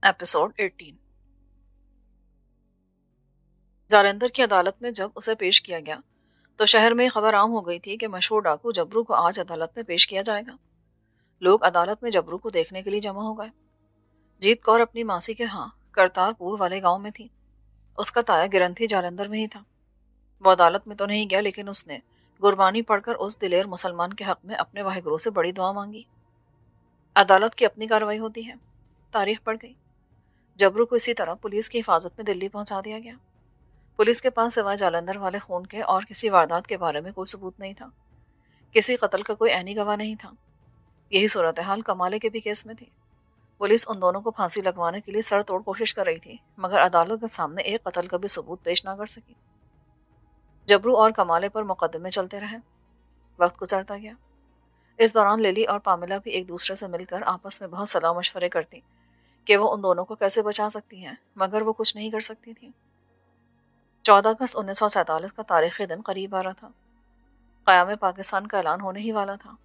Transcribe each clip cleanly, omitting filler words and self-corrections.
Episode 18। Jalandhar की अदालत में जब उसे पेश किया गया तो शहर में खबर आम हो गई थी कि मशहूर डाकू जबरू को आज अदालत में पेश किया जाएगा। लोग अदालत में जबरू को देखने के लिए जमा हो गए। जीत कौर अपनी मासी के यहाँ करतारपुर वाले गांव में थी। उसका ताया गिरंथी जालंधर में ही था। वो अदालत में तो नहीं गया, लेकिन उसने गुरबानी पढ़कर उस दिलेर मुसलमान के हक में अपने वाहिगुरु से बड़ी दुआ मांगी। अदालत की अपनी कार्रवाई होती है। तारीख पड़ गई। जबरू को इसी तरह पुलिस की हिफाजत में दिल्ली पहुंचा दिया गया। पुलिस के पास सिवाय जालंधर वाले खून के और किसी वारदात के बारे में कोई सबूत नहीं था। किसी कत्ल का कोई ऐनी गवाह नहीं था। यही सूरत हाल कमाले के भी केस में थी। पुलिस उन दोनों को फांसी लगवाने के लिए सर तोड़ कोशिश कर रही थी, मगर अदालत के सामने एक कत्ल का भी सबूत पेश ना कर सकी। जबरू और कमाले पर मुकदमे चलते रहे। वक्त गुजरता गया। इस दौरान लिली और पामिला भी एक दूसरे से मिलकर आपस में बहुत सलाह मशवरे करती कि वो उन दोनों को कैसे बचा सकती हैं, मगर वो कुछ नहीं कर सकती थी। 14 अगस्त 1947 का तारीखी दिन करीब आ रहा था। क़याम पाकिस्तान का ऐलान होने ही वाला था।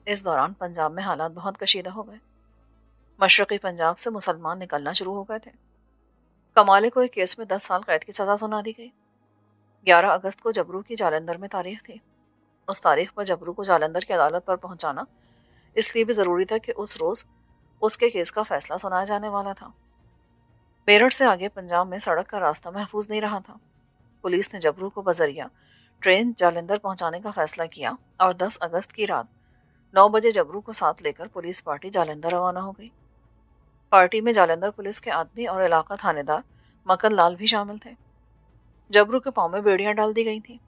इस दौरान पंजाब में हालात बहुत कशीदा हो गए। मशरक़ी पंजाब से मुसलमान निकलना शुरू हो गए थे। कमाले को एक केस में 10 साल कैद की सज़ा सुना दी गई। 11 अगस्त को जबरू की जालंधर में तारीख थी। उस तारीख पर जबरू को जालंधर की अदालत पर पहुंचाना इसलिए भी ज़रूरी था कि उस रोज़ उसके केस का फैसला सुनाया जाने वाला था। मेरठ से आगे पंजाब में सड़क का रास्ता महफूज नहीं रहा था। पुलिस ने जबरू को बजरिया ट्रेन जालंधर पहुंचाने का फैसला किया और 10 अगस्त की रात 9 बजे जबरू को साथ लेकर पुलिस पार्टी जालंधर रवाना हो गई। पार्टी में जालंधर पुलिस के आदमी और इलाका थानेदार मकन लाल भी शामिल थे। जबरू के पाँव में बेड़ियां डाल दी गई थी।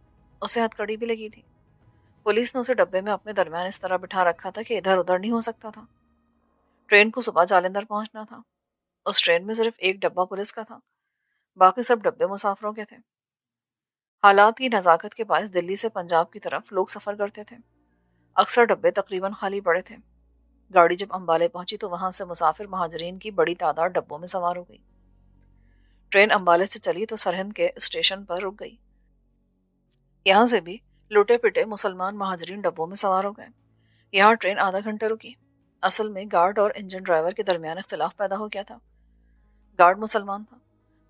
उसे हथकड़ी भी लगी थी। पुलिस ने उसे डब्बे में अपने दरमियान इस तरह बिठा रखा था कि इधर उधर नहीं हो सकता था। ट्रेन को सुबह जालंधर पहुंचना था। उस ट्रेन में सिर्फ एक डब्बा पुलिस का था, बाकी सब डब्बे मुसाफिरों के थे। हालात की नज़ाकत के बायस दिल्ली से पंजाब की तरफ लोग सफ़र करते थे। अक्सर डब्बे तकरीबन खाली पड़े थे। गाड़ी जब अम्बाले पहुंची तो वहां से मुसाफिर महाजरीन की बड़ी तादाद डब्बों में सवार हो गई। ट्रेन अम्बाले से चली तो सरहिंद के स्टेशन पर रुक गई। यहाँ से भी लुटे पिटे मुसलमान महाजरीन डब्बों में सवार हो गए। यहाँ ट्रेन आधा घंटा रुकी। असल में गार्ड और इंजन ड्राइवर के दरमियान इख्तिलाफ पैदा हो गया था। गार्ड मुसलमान था।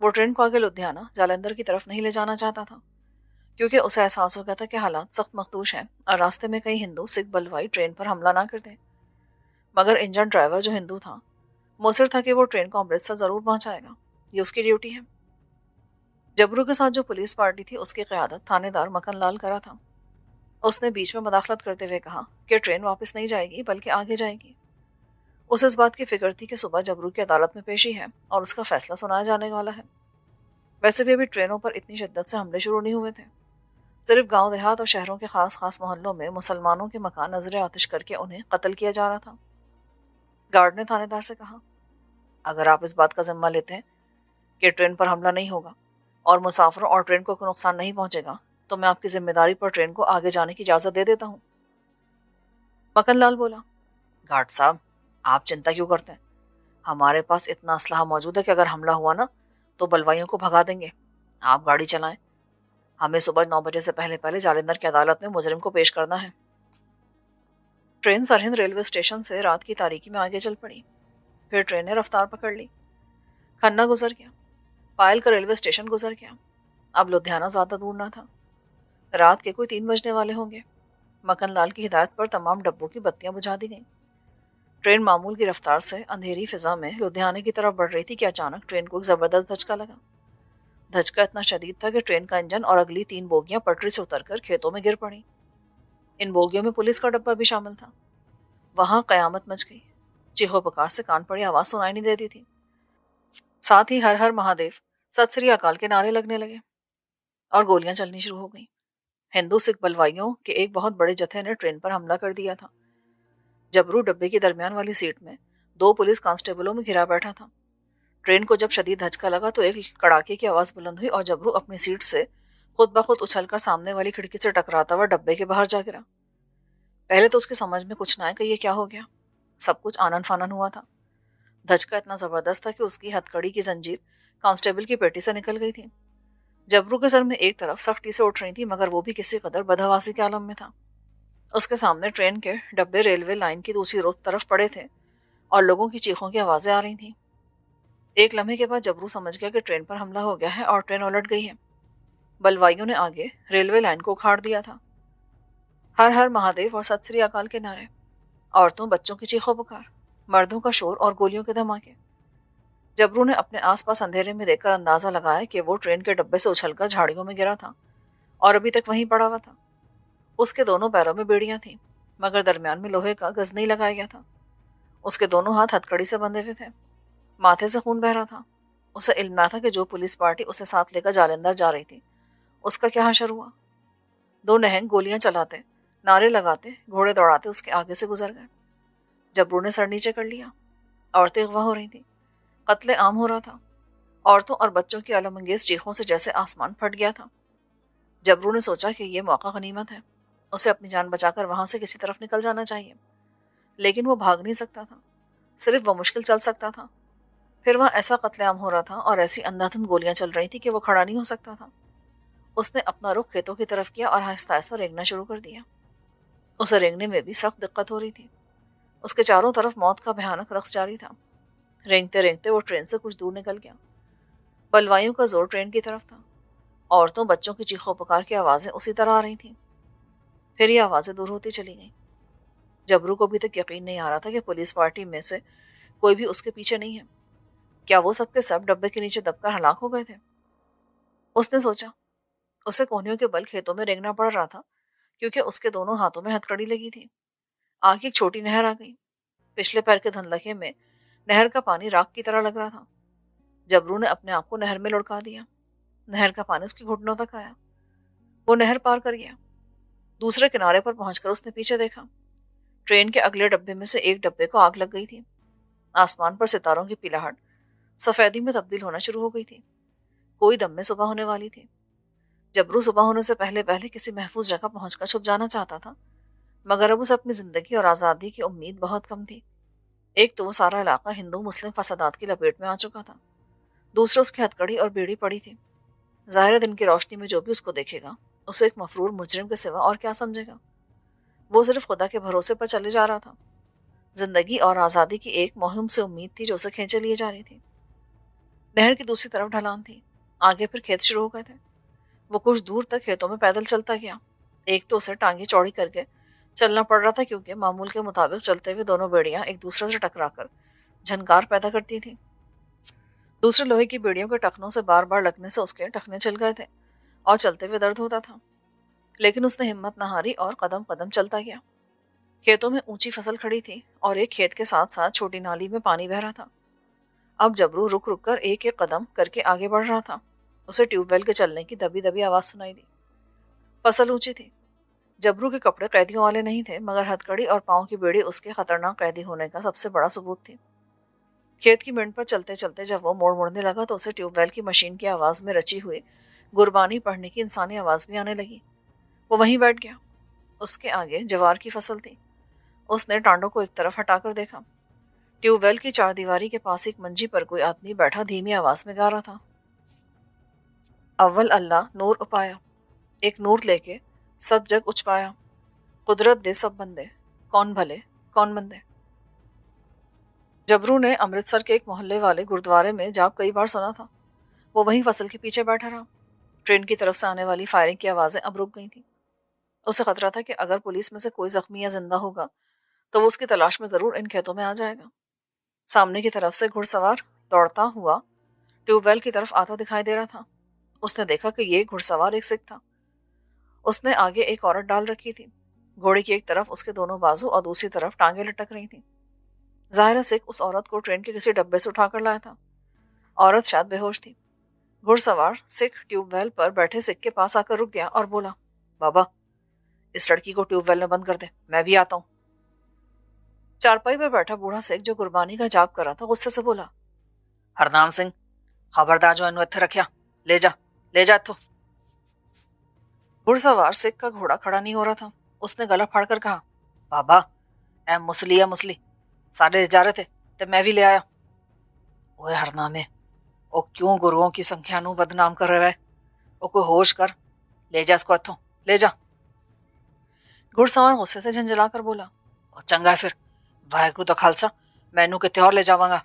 वो ट्रेन को आगे लुधियाना जालंधर की तरफ नहीं ले जाना चाहता था, क्योंकि उसे एहसास हो गया था कि हालात सख्त मखदूश हैं और रास्ते में कई हिंदू सिख बलवाई ट्रेन पर हमला ना कर दें। मगर इंजन ड्राइवर जो हिंदू था, मुसर था कि वो ट्रेन को अमृतसर जरूर पहुंचाएगा। ये उसकी ड्यूटी है। जबरू के साथ जो पुलिस पार्टी थी उसकी क़यादत थानेदार मकन लाल करा था। उसने बीच में मदाखलत करते हुए कहा कि ट्रेन वापस नहीं जाएगी बल्कि आगे जाएगी। उसे इस बात की फिक्र थी कि सुबह जबरू की अदालत में पेशी है और उसका फैसला सुनाया जाने वाला है। वैसे भी अभी ट्रेनों पर इतनी शिद्दत से हमले शुरू नहीं हुए थे। सिर्फ गांव देहात और शहरों के खास खास मोहल्लों में मुसलमानों के मकान नजर आतिश करके उन्हें कत्ल किया जा रहा था। गार्ड ने थानेदार से कहा, अगर आप इस बात का जिम्मा लेते हैं कि ट्रेन पर हमला नहीं होगा और मुसाफिरों और ट्रेन को कोई नुकसान नहीं पहुंचेगा, तो मैं आपकी जिम्मेदारी पर ट्रेन को आगे जाने की इजाजत दे देता हूँ। मकन लाल बोला, गार्ड साहब, आप चिंता क्यों करते हैं? हमारे पास इतना असलहा मौजूद है कि अगर हमला हुआ ना तो बलवाइयों को भगा देंगे। आप गाड़ी चलाएं। हमें सुबह 9 बजे से पहले पहले जालंधर की अदालत में मुजरिम को पेश करना है। ट्रेन सरहिंद रेलवे स्टेशन से रात की तारीकी में आगे चल पड़ी। फिर ट्रेन ने रफ्तार पकड़ ली। खन्ना गुजर गया। पायल का रेलवे स्टेशन गुजर गया। अब लुधियाना ज्यादा दूर ना था। रात के कोई 3 बजने वाले होंगे। मकन लाल की हिदायत पर तमाम डब्बों की बत्तियां बुझा दी गईं। ट्रेन मामूल की रफ्तार से अंधेरी फिजा में लुधियाने की तरफ बढ़ रही थी कि अचानक ट्रेन को एक जबरदस्त धचका लगा। धचका इतना शदीद था कि ट्रेन का इंजन और अगली 3 बोगियां पटरी से उतरकर खेतों में गिर पड़ी। इन बोगियों में पुलिस का डब्बा भी शामिल था। वहां कयामत मच गई। चीहो पुकार से कान पड़ी आवाज सुनाई नहीं देती थी। साथ ही हर हर महादेव, सत श्री अकाल के नारे लगने लगे और गोलियां चलनी शुरू हो गईं। हिंदू सिख बलवाइयों के एक बहुत बड़े जत्थे ने ट्रेन पर हमला कर दिया था। जबरू डब्बे की दरमियान वाली सीट में 2 पुलिस कांस्टेबलों में घिरा बैठा था। ट्रेन को जब शदीद धचका लगा तो एक कड़ाके की आवाज बुलंद हुई और जबरू अपनी सीट से खुद ब खुद उछलकर सामने वाली खिड़की से टकराता हुआ डब्बे के बाहर जा गिरा। पहले तो उसकी समझ में कुछ ना आया कि ये क्या हो गया। सब कुछ आनन फानन हुआ था। धचका इतना जबरदस्त था कि उसकी हथकड़ी की जंजीर कांस्टेबल की पेटी से निकल गई थी। जबरू के सर में एक तरफ सख्ती से उठ रही थी, मगर वो भी किसी कदर बदहवासी के आलम में था। उसके सामने ट्रेन के डब्बे रेलवे लाइन की दूसरी तरफ पड़े थे और लोगों की चीखों की आवाजें आ रही थीं। एक लम्हे के बाद जबरू समझ गया कि ट्रेन पर हमला हो गया है और ट्रेन उलट गई है। बलवाइयों ने आगे रेलवे लाइन को उखाड़ दिया था। हर हर महादेव और सत श्री अकाल के नारे, औरतों बच्चों की चीखों पुकार, मर्दों का शोर और गोलियों के धमाके। जबरू ने अपने आसपास अंधेरे में देखकर अंदाजा लगाया कि वो ट्रेन के डब्बे से उछलकर झाड़ियों में गिरा था और अभी तक वहीं पड़ा हुआ था। उसके दोनों पैरों में बेड़ियां थीं, मगर दरमियान में लोहे का गज नहीं लगाया गया था। उसके दोनों हाथ हथकड़ी से बंधे हुए थे। माथे से खून बह रहा था। उसे इल्म ना था कि जो पुलिस पार्टी उसे साथ लेकर जालंधर जा रही थी, उसका क्या हशर हुआ। दो नहंग गोलियां चलाते, नारे लगाते, घोड़े दौड़ाते उसके आगे से गुजर गए। जबरू ने सर नीचे कर लिया। औरतें अगवा हो रही थी। कत्ले आम हो रहा था। औरतों और बच्चों की अलमंगेज चीखों से जैसे आसमान फट गया था। जबरू ने सोचा कि यह मौका गनीमत है। उसे अपनी जान बचाकर वहां से किसी तरफ निकल जाना चाहिए। लेकिन वो भाग नहीं सकता था। सिर्फ वो मुश्किल चल सकता था। फिर वहां ऐसा कत्लेआम हो रहा था और ऐसी अंधाधुंध गोलियां चल रही थी कि वो खड़ा नहीं हो सकता था। उसने अपना रुख खेतों की तरफ किया और आहिस्ता आहिस्ता रेंगना शुरू कर दिया। उसे रेंगने में भी सख्त दिक्कत हो रही थी। उसके चारों तरफ मौत का भयानक रक्स जारी था। रेंगते रेंगते वो ट्रेन से कुछ दूर निकल गया। बलवाइयों का जोर ट्रेन की तरफ था। औरतों बच्चों की चीखों पुकार की आवाजें उसी तरह आ रही थीं। फिर ये आवाजें दूर होती चली गईं। जबरू को अभी तक यकीन नहीं आ रहा था कि पुलिस पार्टी में से कोई भी उसके पीछे नहीं है। क्या वो सबके सब डब्बे के नीचे दबकर हलाक हो गए थे? उसने सोचा। उसे कोहनियों के बल खेतों में रेंगना पड़ रहा था, क्योंकि उसके दोनों हाथों में हथकड़ी लगी थी। आगे एक छोटी नहर आ गई। पिछले पैर के धनलखे में नहर का पानी राख की तरह लग रहा था। जबरू ने अपने आप को नहर में लुढ़का दिया। नहर का पानी उसके घुटनों तक आया। वो नहर पार कर गया। दूसरे किनारे पर पहुंचकर उसने पीछे देखा। ट्रेन के अगले डब्बे में से एक डब्बे को आग लग गई थी। आसमान पर सितारों की पिलाहट सफेदी में तब्दील होना शुरू हो गई थी। कोई दम में सुबह होने वाली थी। जबरू सुबह होने से पहले पहले किसी महफूज जगह पहुंचकर छुप जाना चाहता था, मगर अब उसे अपनी जिंदगी और आज़ादी की उम्मीद बहुत कम थी। एक तो वो सारा इलाका हिंदू मुस्लिम फसादात की लपेट में आ चुका था। दूसरे उसकी हथकड़ी और बेड़ी पड़ी थी। ज़ाहिर है दिन की रोशनी में जो भी उसको देखेगा, उसे एक मफरूर मुजरिम के सिवा और क्या समझेगा। वो सिर्फ खुदा के भरोसे पर चले जा रहा था। जिंदगी और आज़ादी की एक मुहिम से उम्मीद थी जो उसे खींचे लिए जा रही थी। नहर की दूसरी तरफ ढलान थी। आगे फिर खेत शुरू हो गए थे। वो कुछ दूर तक खेतों में पैदल चलता गया। एक तो उसे टांगे चौड़ी करके चलना पड़ रहा था, क्योंकि मामूल के मुताबिक चलते हुए दोनों बेड़ियां एक दूसरे से टकराकर झनकार पैदा करती थी। दूसरे लोहे की बेड़ियों के टखनों से बार बार लगने से उसके टखने छिल गए थे और चलते हुए दर्द होता था। लेकिन उसने हिम्मत न हारी और कदम कदम चलता गया। खेतों में ऊंची फसल खड़ी थी और एक खेत के साथ साथ छोटी नाली में पानी बह रहा था। अब जबरू रुक रुक कर एक एक कदम करके आगे बढ़ रहा था। उसे ट्यूबवेल के चलने की दबी दबी आवाज सुनाई दी। फसल ऊंची थी। जबरू के कपड़े कैदियों वाले नहीं थे, मगर हथकड़ी और पांव की बेड़ी उसके खतरनाक कैदी होने का सबसे बड़ा सबूत थी। खेत की मिंट पर चलते चलते जब वो मोड़ मुड़ने लगा तो उसे ट्यूबवेल की मशीन की आवाज में रची हुई गुरबानी पढ़ने की इंसानी आवाज भी आने लगी। वो वहीं बैठ गया। उसके आगे जवार की फसल थी। उसने टांडों को एक तरफ हटाकर देखा। ट्यूबवेल की चारदीवारी के पास एक मंजी पर कोई आदमी बैठा धीमी आवाज में गा रहा था। अव्वल अल्लाह नूर उपाया, एक नूर लेके सब जग उच पाया, कुदरत दे सब बंदे, कौन भले कौन मंदे। जबरू ने अमृतसर के एक मोहल्ले वाले गुरुद्वारे में जाप कई बार सुना था। वो वहीं फसल के पीछे बैठा रहा। ट्रेन की तरफ से आने वाली फायरिंग की आवाजें अब रुक गई थी। उसे खतरा था कि अगर पुलिस में से कोई जख्मी या जिंदा होगा तो वो उसकी तलाश में जरूर इन खेतों में आ जाएगा। सामने की तरफ से घुड़सवार दौड़ता हुआ ट्यूबवेल की तरफ आता दिखाई दे रहा था। उसने देखा कि ये घुड़सवार एक सिख था। उसने आगे एक औरत डाल रखी थी। घोड़े की एक तरफ उसके दोनों बाजू और दूसरी तरफ टांगे लटक रही थी। जाहिर है सिख उस औरत को ट्रेन के किसी डब्बे से उठाकर लाया था। औरत शायद बेहोश थी। घुड़सवार सिख ट्यूबवेल पर बैठे सिख के पास आकर रुक गया और बोला, बाबा इस लड़की को ट्यूबवेल में बंद कर दे, मैं भी आता हूँ। चारपाई पर बैठा बूढ़ा सिख जो गुरबानी का जाप कर रहा था गुस्से से बोला, हरनाम सिंह, खबरदार जो इन्हें इत्थे रखिया, ले जा इत्थों। घुड़सवार सिख का घोड़ा खड़ा नहीं हो रहा था। उसने गला फाड़कर कहा, बाबा ए मुसली या मुसली, सारे जा रहे थे ते मैं भी ले आया। ओए हरनामे, ओ क्यों गुरुओं की संख्या नू बदनाम कर रहा है? ओ कोई होश कर, ले जा इसको इत्थों, ले जा। घुड़सवार गुस्से से झंझलाकर बोला, ओ चंगा है फिर, वाहेगुरु दा खालसा, मैं इनू किते और ले जावांगा।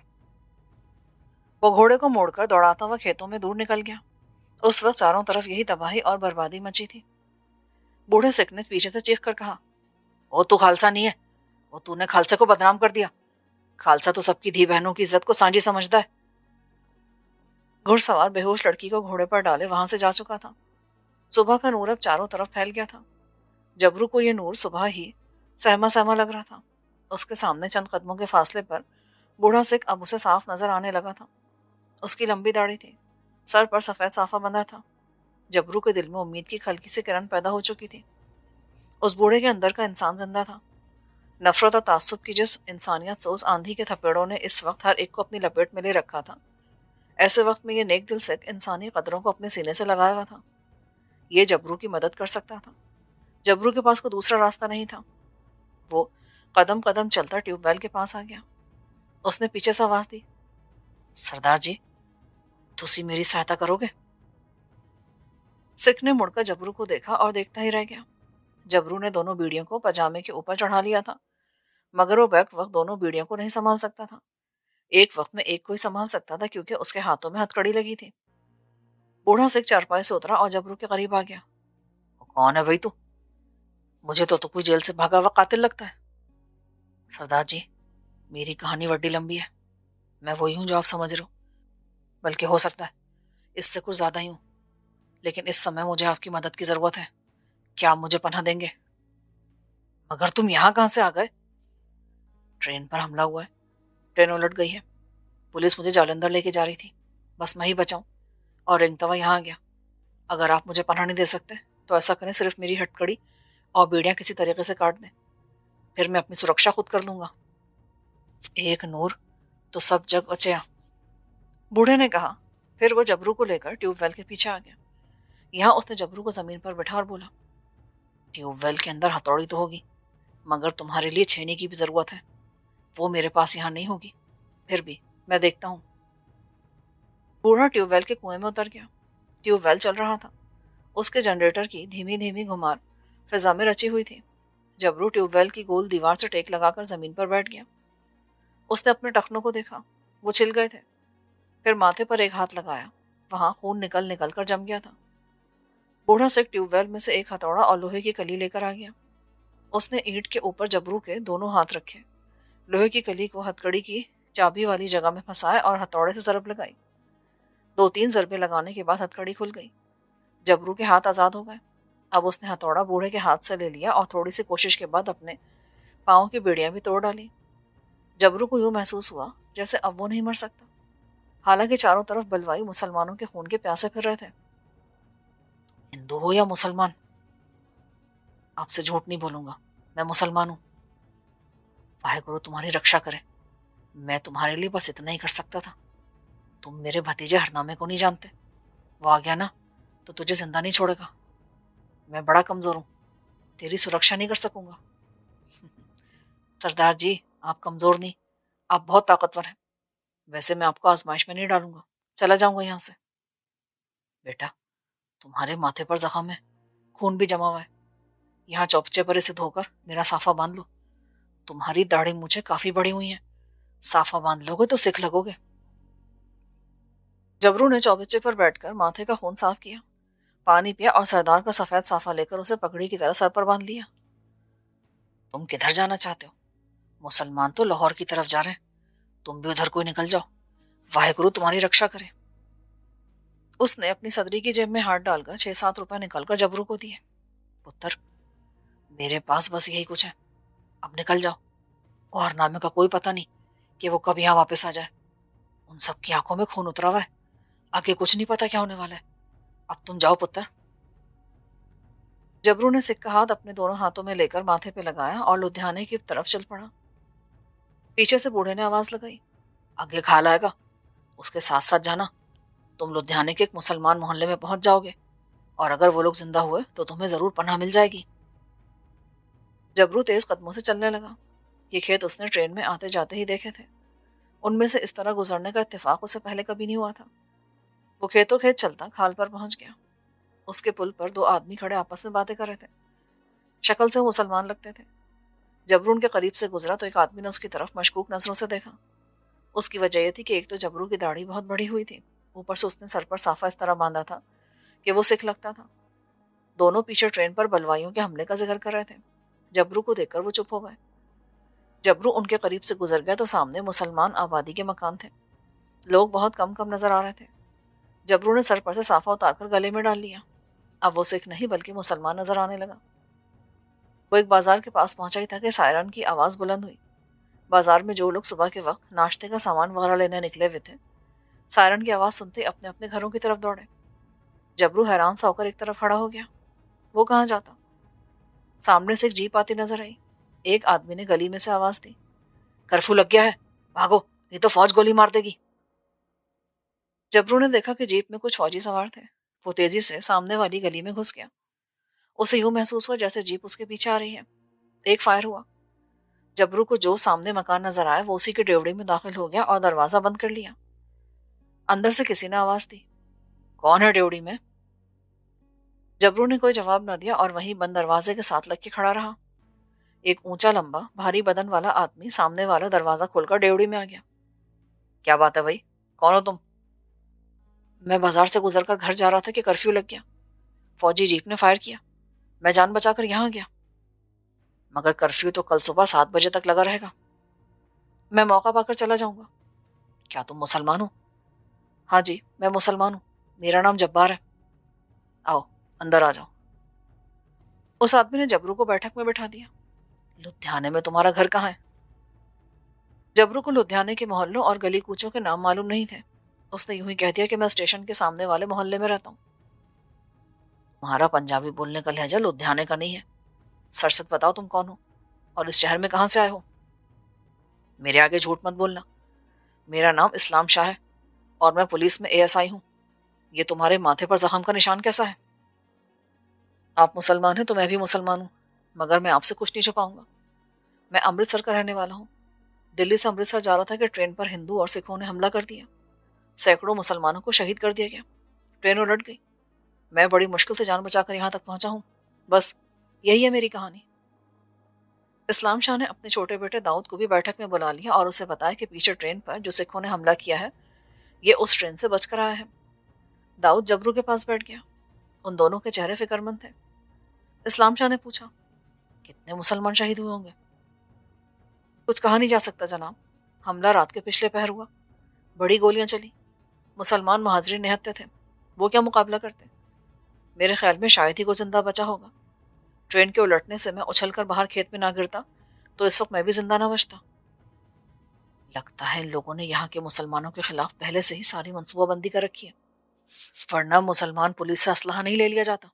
वो घोड़े को मोड़कर दौड़ाता हुआ खेतों में दूर निकल गया। उस वक्त चारों तरफ यही तबाही और बर्बादी मची थी। बूढ़े सिख ने पीछे से चीख कर कहा, ओ तू खालसा नहीं है, वो तूने खालसा को बदनाम कर दिया। खालसा तो सबकी धी बहनों की इज्जत को सांझी समझता है। घुड़सवार बेहोश लड़की को घोड़े पर डाले वहां से जा चुका था। सुबह का नूर अब चारों तरफ फैल गया था। जबरू को यह नूर सुबह ही सहमा सहमा लग रहा था। उसके सामने चंद कदमों के फासले पर बूढ़ा सिख अब उसे साफ नजर आने लगा था। उसकी लंबी दाढ़ी थी, सर पर सफेद साफा बंधा था। जबरू के दिल में उम्मीद की हल्की सी किरण पैदा हो चुकी थी। उस बूढ़े के अंदर का इंसान जिंदा था। नफरत और तासुब की जिस इंसानियत से उस आंधी के थपेड़ों ने इस वक्त हर एक को अपनी लपेट में ले रखा था, ऐसे वक्त में ये नेक दिल सिख इंसानी कदरों को अपने सीने से लगाया हुआ था। ये जबरू की मदद कर सकता था। जबरू के पास कोई दूसरा रास्ता नहीं था। वो कदम कदम चलता ट्यूबवेल के पास आ गया। उसने पीछे से आवाज दी, सरदार जी, तुसी मेरी सहायता करोगे? सिख ने मुड़कर जबरू को देखा और देखता ही रह गया। जबरू ने दोनों बीड़ियों को पजामे के ऊपर चढ़ा लिया था, मगर वो बैक वक्त दोनों बीड़ियों को नहीं संभाल सकता था। एक वक्त में एक को ही संभाल सकता था, क्योंकि उसके हाथों में हथकड़ी लगी थी। बूढ़ा सिख चारपाई से उतरा और जबरू के करीब आ गया। वो कौन है भाई तू? मुझे तो कोई जेल से भागा हुआ कातिल लगता है। सरदार जी, मेरी कहानी बड़ी लंबी है। मैं वही हूँ जो आप समझ रहे हो, बल्कि हो सकता है इससे कुछ ज्यादा ही हूँ। लेकिन इस समय मुझे आपकी मदद की जरूरत है। क्या आप मुझे पनाह देंगे? मगर तुम यहाँ कहाँ से आ गए? ट्रेन पर हमला हुआ है, ट्रेन उलट गई है। पुलिस मुझे जालंधर लेके जा रही थी, बस मैं ही बचाऊं और रिंगतवा यहाँ आ गया। अगर आप मुझे पनाह नहीं दे सकते तो ऐसा करें, सिर्फ मेरी हथकड़ी और बेड़ियां किसी तरीके से काट दें, फिर मैं अपनी सुरक्षा खुद कर लूंगा। एक नूर तो सब जग बचया, बूढ़े ने कहा। फिर वो जबरू को लेकर ट्यूबवेल के पीछे आ गया। यहाँ उसने जबरू को जमीन पर बैठा और बोला, ट्यूबवेल के अंदर हथौड़ी तो होगी, मगर तुम्हारे लिए छेनी की भी जरूरत है। वो मेरे पास यहाँ नहीं होगी, फिर भी मैं देखता हूँ। बूढ़ा ट्यूबवेल के कुएं में उतर गया। ट्यूबवेल चल रहा था। उसके जनरेटर की धीमी धीमी घुमार फिजा में रची हुई थी। जबरू ट्यूबवेल की गोल दीवार से टेक लगाकर जमीन पर बैठ गया। उसने अपने टखनों को देखा, वो छिल गए थे। फिर माथे पर एक हाथ लगाया, वहां खून निकल निकल कर जम गया था। बूढ़ा सिख ट्यूबवेल में से एक हथौड़ा और लोहे की कली लेकर आ गया। उसने ईंट के ऊपर जबरू के दोनों हाथ रखे, लोहे की कली को हथकड़ी की चाबी वाली जगह में फंसाया और हथौड़े से जरब लगाई। 2-3 जरबे लगाने के बाद हथकड़ी खुल गई। जबरू के हाथ आजाद हो गए। अब उसने हथौड़ा बूढ़े के हाथ से ले लिया और थोड़ी सी कोशिश के बाद अपने पाँव की बेड़ियां भी तोड़ डाली। जबरू को यूं महसूस हुआ जैसे अब वो नहीं मर सकता। हालांकि चारों तरफ बलवाई मुसलमानों के खून के प्यासे फिर रहे थे। हिंदू हो या मुसलमान, आपसे झूठ नहीं बोलूंगा, मैं मुसलमान हूं। वाहेगुरु तुम्हारी रक्षा करे। मैं तुम्हारे लिए बस इतना ही कर सकता था। तुम मेरे भतीजे हरनामे को नहीं जानते। वो आ गया ना तो तुझे जिंदा नहीं छोड़ेगा। मैं बड़ा कमजोर हूं, तेरी सुरक्षा नहीं कर सकूंगा। सरदार जी, आप कमजोर नहीं, आप बहुत ताकतवर हैं। वैसे मैं आपको आजमाइश में नहीं डालूंगा, चला जाऊंगा यहाँ से। बेटा, तुम्हारे माथे पर जख्म है, खून भी जमा हुआ है। यहाँ चौपचे पर इसे धोकर मेरा साफा बांध लो। तुम्हारी दाढ़ी मुझे काफी बड़ी हुई है, साफा बांध लोगे तो सिख लगोगे। जबरू ने चौबच्चे पर बैठकर माथे का खून साफ किया, पानी पिया और सरदार का सफेद साफा लेकर उसे पगड़ी की तरह सर पर बांध लिया। तुम किधर जाना चाहते हो? मुसलमान तो लाहौर की तरफ जा रहे हैं, तुम भी उधर कोई निकल जाओ। वाहेगुरु तुम्हारी रक्षा करे। उसने अपनी सदरी की जेब में हाथ डालकर 6-7 रुपए निकालकर जबरू को दिए। पुत्र, मेरे पास बस यही कुछ है, अब निकल जाओ। और नामे का कोई पता नहीं कि वो कब यहाँ वापस आ जाए। उन सब की आंखों में खून उतरा हुआ है, आगे कुछ नहीं पता क्या होने वाला है। अब तुम जाओ पुत्र। जबरू ने सिक्का हाथ अपने दोनों हाथों में लेकर माथे पे लगाया और लुधियाने की तरफ चल पड़ा। पीछे से बूढ़े ने आवाज लगाई, आगे खाल आएगा, उसके साथ साथ जाना। तुम लुधियाने के एक मुसलमान मोहल्ले में पहुंच जाओगे, और अगर वो लोग जिंदा हुए तो तुम्हें जरूर पनाह मिल जाएगी। जबरू तेज कदमों से चलने लगा। ये खेत उसने ट्रेन में आते जाते ही देखे थे। उनमें से इस तरह गुजरने का इत्तेफाक उसे पहले कभी नहीं हुआ था। वो खेतों खेत चलता खाल पर पहुंच गया। उसके पुल पर 2 आदमी खड़े आपस में बातें कर रहे थे। शक्ल से वो मुसलमान लगते थे। जबरू उनके करीब से गुजरा तो एक आदमी ने उसकी तरफ मशकूक नजरों से देखा। اس کی وجہ یہ تھی کہ ایک تو جبرو کی داڑھی بہت بڑی ہوئی تھی، اوپر سے اس نے سر پر صافہ اس طرح باندھا تھا کہ وہ سکھ لگتا تھا۔ دونوں پیچھے ٹرین پر بلوائیوں کے حملے کا ذکر کر رہے تھے۔ جبرو کو دیکھ کر وہ چپ ہو گئے۔ جبرو ان کے قریب سے گزر گیا تو سامنے مسلمان آبادی کے مکان تھے۔ لوگ بہت کم کم نظر آ رہے تھے۔ جبرو نے سر پر سے صافہ اتار کر گلے میں ڈال لیا۔ اب وہ سکھ نہیں بلکہ مسلمان نظر آنے لگا۔ وہ ایک بازار کے پاس پہنچا ہی تھا کہ سائرن کی آواز بلند ہوئی۔ بازار میں جو لوگ صبح کے وقت ناشتے کا سامان وغیرہ لینے نکلے ہوئے تھے، سائرن کی آواز سنتے اپنے اپنے گھروں کی طرف دوڑے۔ جبرو حیران سا ہو کر ایک طرف کھڑا ہو گیا۔ وہ کہاں جاتا؟ سامنے سے ایک جیپ آتی نظر آئی۔ ایک آدمی نے گلی میں سے آواز دی، کرفیو لگ گیا ہے، بھاگو نہیں تو فوج گولی مار دے گی۔ جبرو نے دیکھا کہ جیپ میں کچھ فوجی سوار تھے۔ وہ تیزی سے سامنے والی گلی میں گھس گیا۔ اسے یوں محسوس ہوا جیسے جیپ اس کے پیچھے آ رہی ہے۔ ایک فائر ہوا۔ جبرو کو جو سامنے مکان نظر آیا وہ اسی کے ڈیوڑی میں داخل ہو گیا اور دروازہ بند کر لیا۔ اندر سے کسی نے آواز دی، کون ہے ڈیوڑی میں؟ جبرو نے کوئی جواب نہ دیا اور وہیں بند دروازے کے ساتھ لگ کے کھڑا رہا۔ ایک اونچا لمبا بھاری بدن والا آدمی سامنے والا دروازہ کھول کر ڈیوڑی میں آ گیا۔ کیا بات ہے بھائی، کون ہو تم؟ میں بازار سے گزر کر گھر جا رہا تھا کہ کرفیو لگ گیا، فوجی جیپ نے فائر کیا، میں جان بچا کر یہاں گیا۔ مگر کرفیو تو کل صبح 7 بجے تک لگا رہے گا۔ میں موقع پا کر چلا جاؤں گا۔ کیا تم مسلمان ہو؟ ہاں جی، میں مسلمان ہوں، میرا نام جبار ہے۔ آؤ اندر آ جاؤ۔ اس آدمی نے جبرو کو بیٹھک میں بٹھا دیا۔ لدھیانے میں تمہارا گھر کہاں ہے؟ جبرو کو لدھیانے کے محلوں اور گلی کوچوں کے نام معلوم نہیں تھے۔ اس نے یوں ہی کہہ دیا کہ میں اسٹیشن کے سامنے والے محلے میں رہتا ہوں۔ تمہارا پنجابی بولنے کا لہجہ لدھیانے کا نہیں ہے، سر سچ بتاؤ تم کون ہو اور اس شہر میں کہاں سے آئے ہو؟ میرے آگے جھوٹ مت بولنا۔ میرا نام اسلام شاہ ہے اور میں پولیس میں ASI ہوں۔ یہ تمہارے ماتھے پر زخم کا نشان کیسا ہے؟ آپ مسلمان ہیں تو میں بھی مسلمان ہوں، مگر میں آپ سے کچھ نہیں چھپاؤں گا۔ میں امرتسر کا رہنے والا ہوں۔ دلی سے امرتسر جا رہا تھا کہ ٹرین پر ہندو اور سکھوں نے حملہ کر دیا۔ سینکڑوں مسلمانوں کو شہید کر دیا گیا۔ ٹرین الٹ گئی۔ میں بڑی مشکل سے جان بچا کر یہاں تک پہنچا ہوں۔ بس یہی ہے میری کہانی۔ اسلام شاہ نے اپنے چھوٹے بیٹے داؤد کو بھی بیٹھک میں بلا لیا اور اسے بتایا کہ پیچھے ٹرین پر جو سکھوں نے حملہ کیا ہے یہ اس ٹرین سے بچ کر آیا ہے۔ داؤد جبرو کے پاس بیٹھ گیا۔ ان دونوں کے چہرے فکر مند تھے۔ اسلام شاہ نے پوچھا، کتنے مسلمان شہید ہوئے ہوں گے؟ کچھ کہا نہیں جا سکتا جناب۔ حملہ رات کے پچھلے پہر ہوا، بڑی گولیاں چلی، مسلمان مہاجرین نہتے تھے، وہ کیا مقابلہ کرتے؟ میرے خیال میں شاید ہی کو زندہ بچا ہوگا۔ ٹرین کے الٹنے سے میں اچھل کر باہر کھیت میں نہ گرتا تو اس وقت میں بھی زندہ نہ بچتا۔ لگتا ہے ان لوگوں نے یہاں کے مسلمانوں کے خلاف پہلے سے ہی ساری منصوبہ بندی کر رکھی ہے، ورنہ مسلمان پولیس سے اسلحہ نہیں لے لیا جاتا۔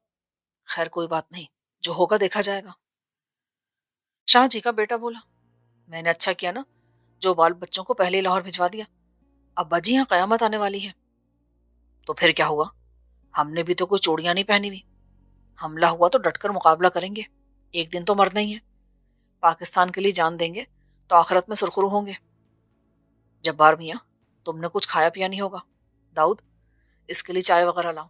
خیر کوئی بات نہیں، جو ہوگا دیکھا جائے گا۔ شاہ جی کا بیٹا بولا، میں نے اچھا کیا نا جو بال بچوں کو پہلے ہی لاہور بھجوا دیا، ابا جی یہاں قیامت آنے والی ہے۔ تو پھر کیا ہوا؟ ہم نے بھی تو کوئی چوڑیاں نہیں پہنی ہوئی، حملہ ہوا تو ڈٹ کر مقابلہ کریں گے، ایک دن تو مرنا ہی ہے۔ پاکستان کے لیے جان دیں گے تو آخرت میں سرخرو ہوں گے۔ جبار میاں تم نے کچھ کھایا پیا نہیں ہوگا، داؤد اس کے لیے چائے وغیرہ لاؤ۔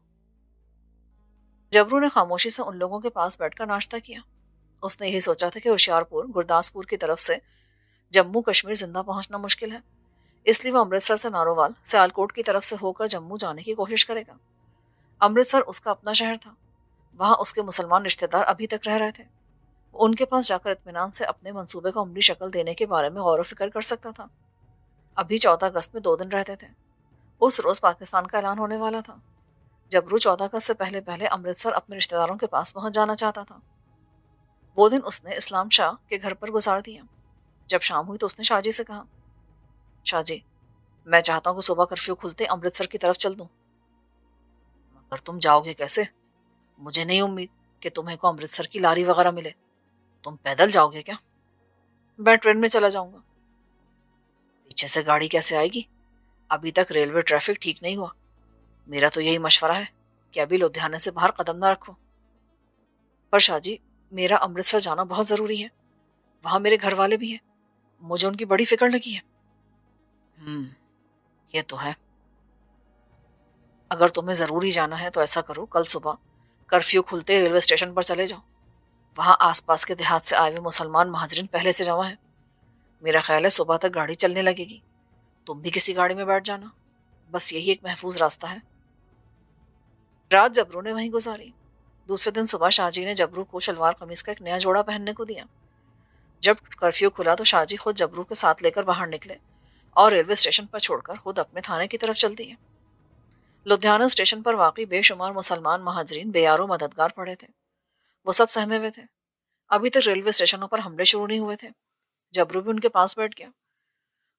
جبرو نے خاموشی سے ان لوگوں کے پاس بیٹھ کر ناشتہ کیا۔ اس نے یہی سوچا تھا کہ ہوشیارپور گرداسپور کی طرف سے جموں کشمیر زندہ پہنچنا مشکل ہے، اس لیے وہ امرتسر سے نارووال سیالکوٹ کی طرف سے ہو کر جموں جانے کی کوشش کرے گا۔ امرتسر اس کا اپنا شہر تھا، وہاں اس کے مسلمان رشتہ دار ابھی تک رہ رہے تھے۔ وہ ان کے پاس جا کر اطمینان سے اپنے منصوبے کو عملی شکل دینے کے بارے میں غور و فکر کر سکتا تھا۔ ابھی 14 اگست میں 2 دن رہتے تھے۔ اس روز پاکستان کا اعلان ہونے والا تھا۔ جبرو 14 اگست سے پہلے پہلے امرتسر اپنے رشتہ داروں کے پاس پہنچ جانا چاہتا تھا۔ وہ دن اس نے اسلام شاہ کے گھر پر گزار دیا۔ جب شام ہوئی تو اس نے شاہ جی سے کہا، شاہ جی میں چاہتا ہوں کہ صبح کرفیو کھلتے امرتسر کی طرف چل دوں۔ مگر تم جاؤ گے کیسے؟ مجھے نہیں امید کہ تمہیں کو امرتسر کی لاری وغیرہ ملے، تم پیدل جاؤ گے کیا؟ میں ٹرین میں چلا جاؤں گا۔ پیچھے سے گاڑی کیسے آئے گی؟ ابھی تک ریلوے ٹریفک ٹھیک نہیں ہوا۔ میرا تو یہی مشورہ ہے کہ ابھی لدھیانے سے باہر قدم نہ رکھو۔ پر شاہ جی میرا امرتسر جانا بہت ضروری ہے، وہاں میرے گھر والے بھی ہیں، مجھے ان کی بڑی فکر لگی ہے۔ یہ تو ہے۔ اگر تمہیں ضروری جانا ہے تو ایسا کرو، کل صبح کرفیو کھلتے ریلوے اسٹیشن پر چلے جاؤ، وہاں آس پاس کے دیہات سے آئے ہوئے مسلمان مہاجرین پہلے سے جمع ہیں، میرا خیال ہے صبح تک گاڑی چلنے لگے گی، तुम भी किसी गाड़ी में बैठ जाना, बस यही एक महफूज रास्ता है। रात जबरू ने वहीं गुजारी। दूसरे दिन सुबह शाहजी ने जबरू को शलवार कमीज का एक नया जोड़ा पहनने को दिया। जब कर्फ्यू खुला तो शाहजी खुद जबरू के साथ लेकर बाहर निकले और रेलवे स्टेशन पर छोड़कर खुद अपने थाने की तरफ चल दिए। लुधियाना स्टेशन पर वाकई बेशुमार मुसलमान महाजरीन बेयारो मददगार पड़े थे। वो सब सहमे हुए थे। अभी तक रेलवे स्टेशनों पर हमले शुरू नहीं हुए थे। जबरू भी उनके पास बैठ गया।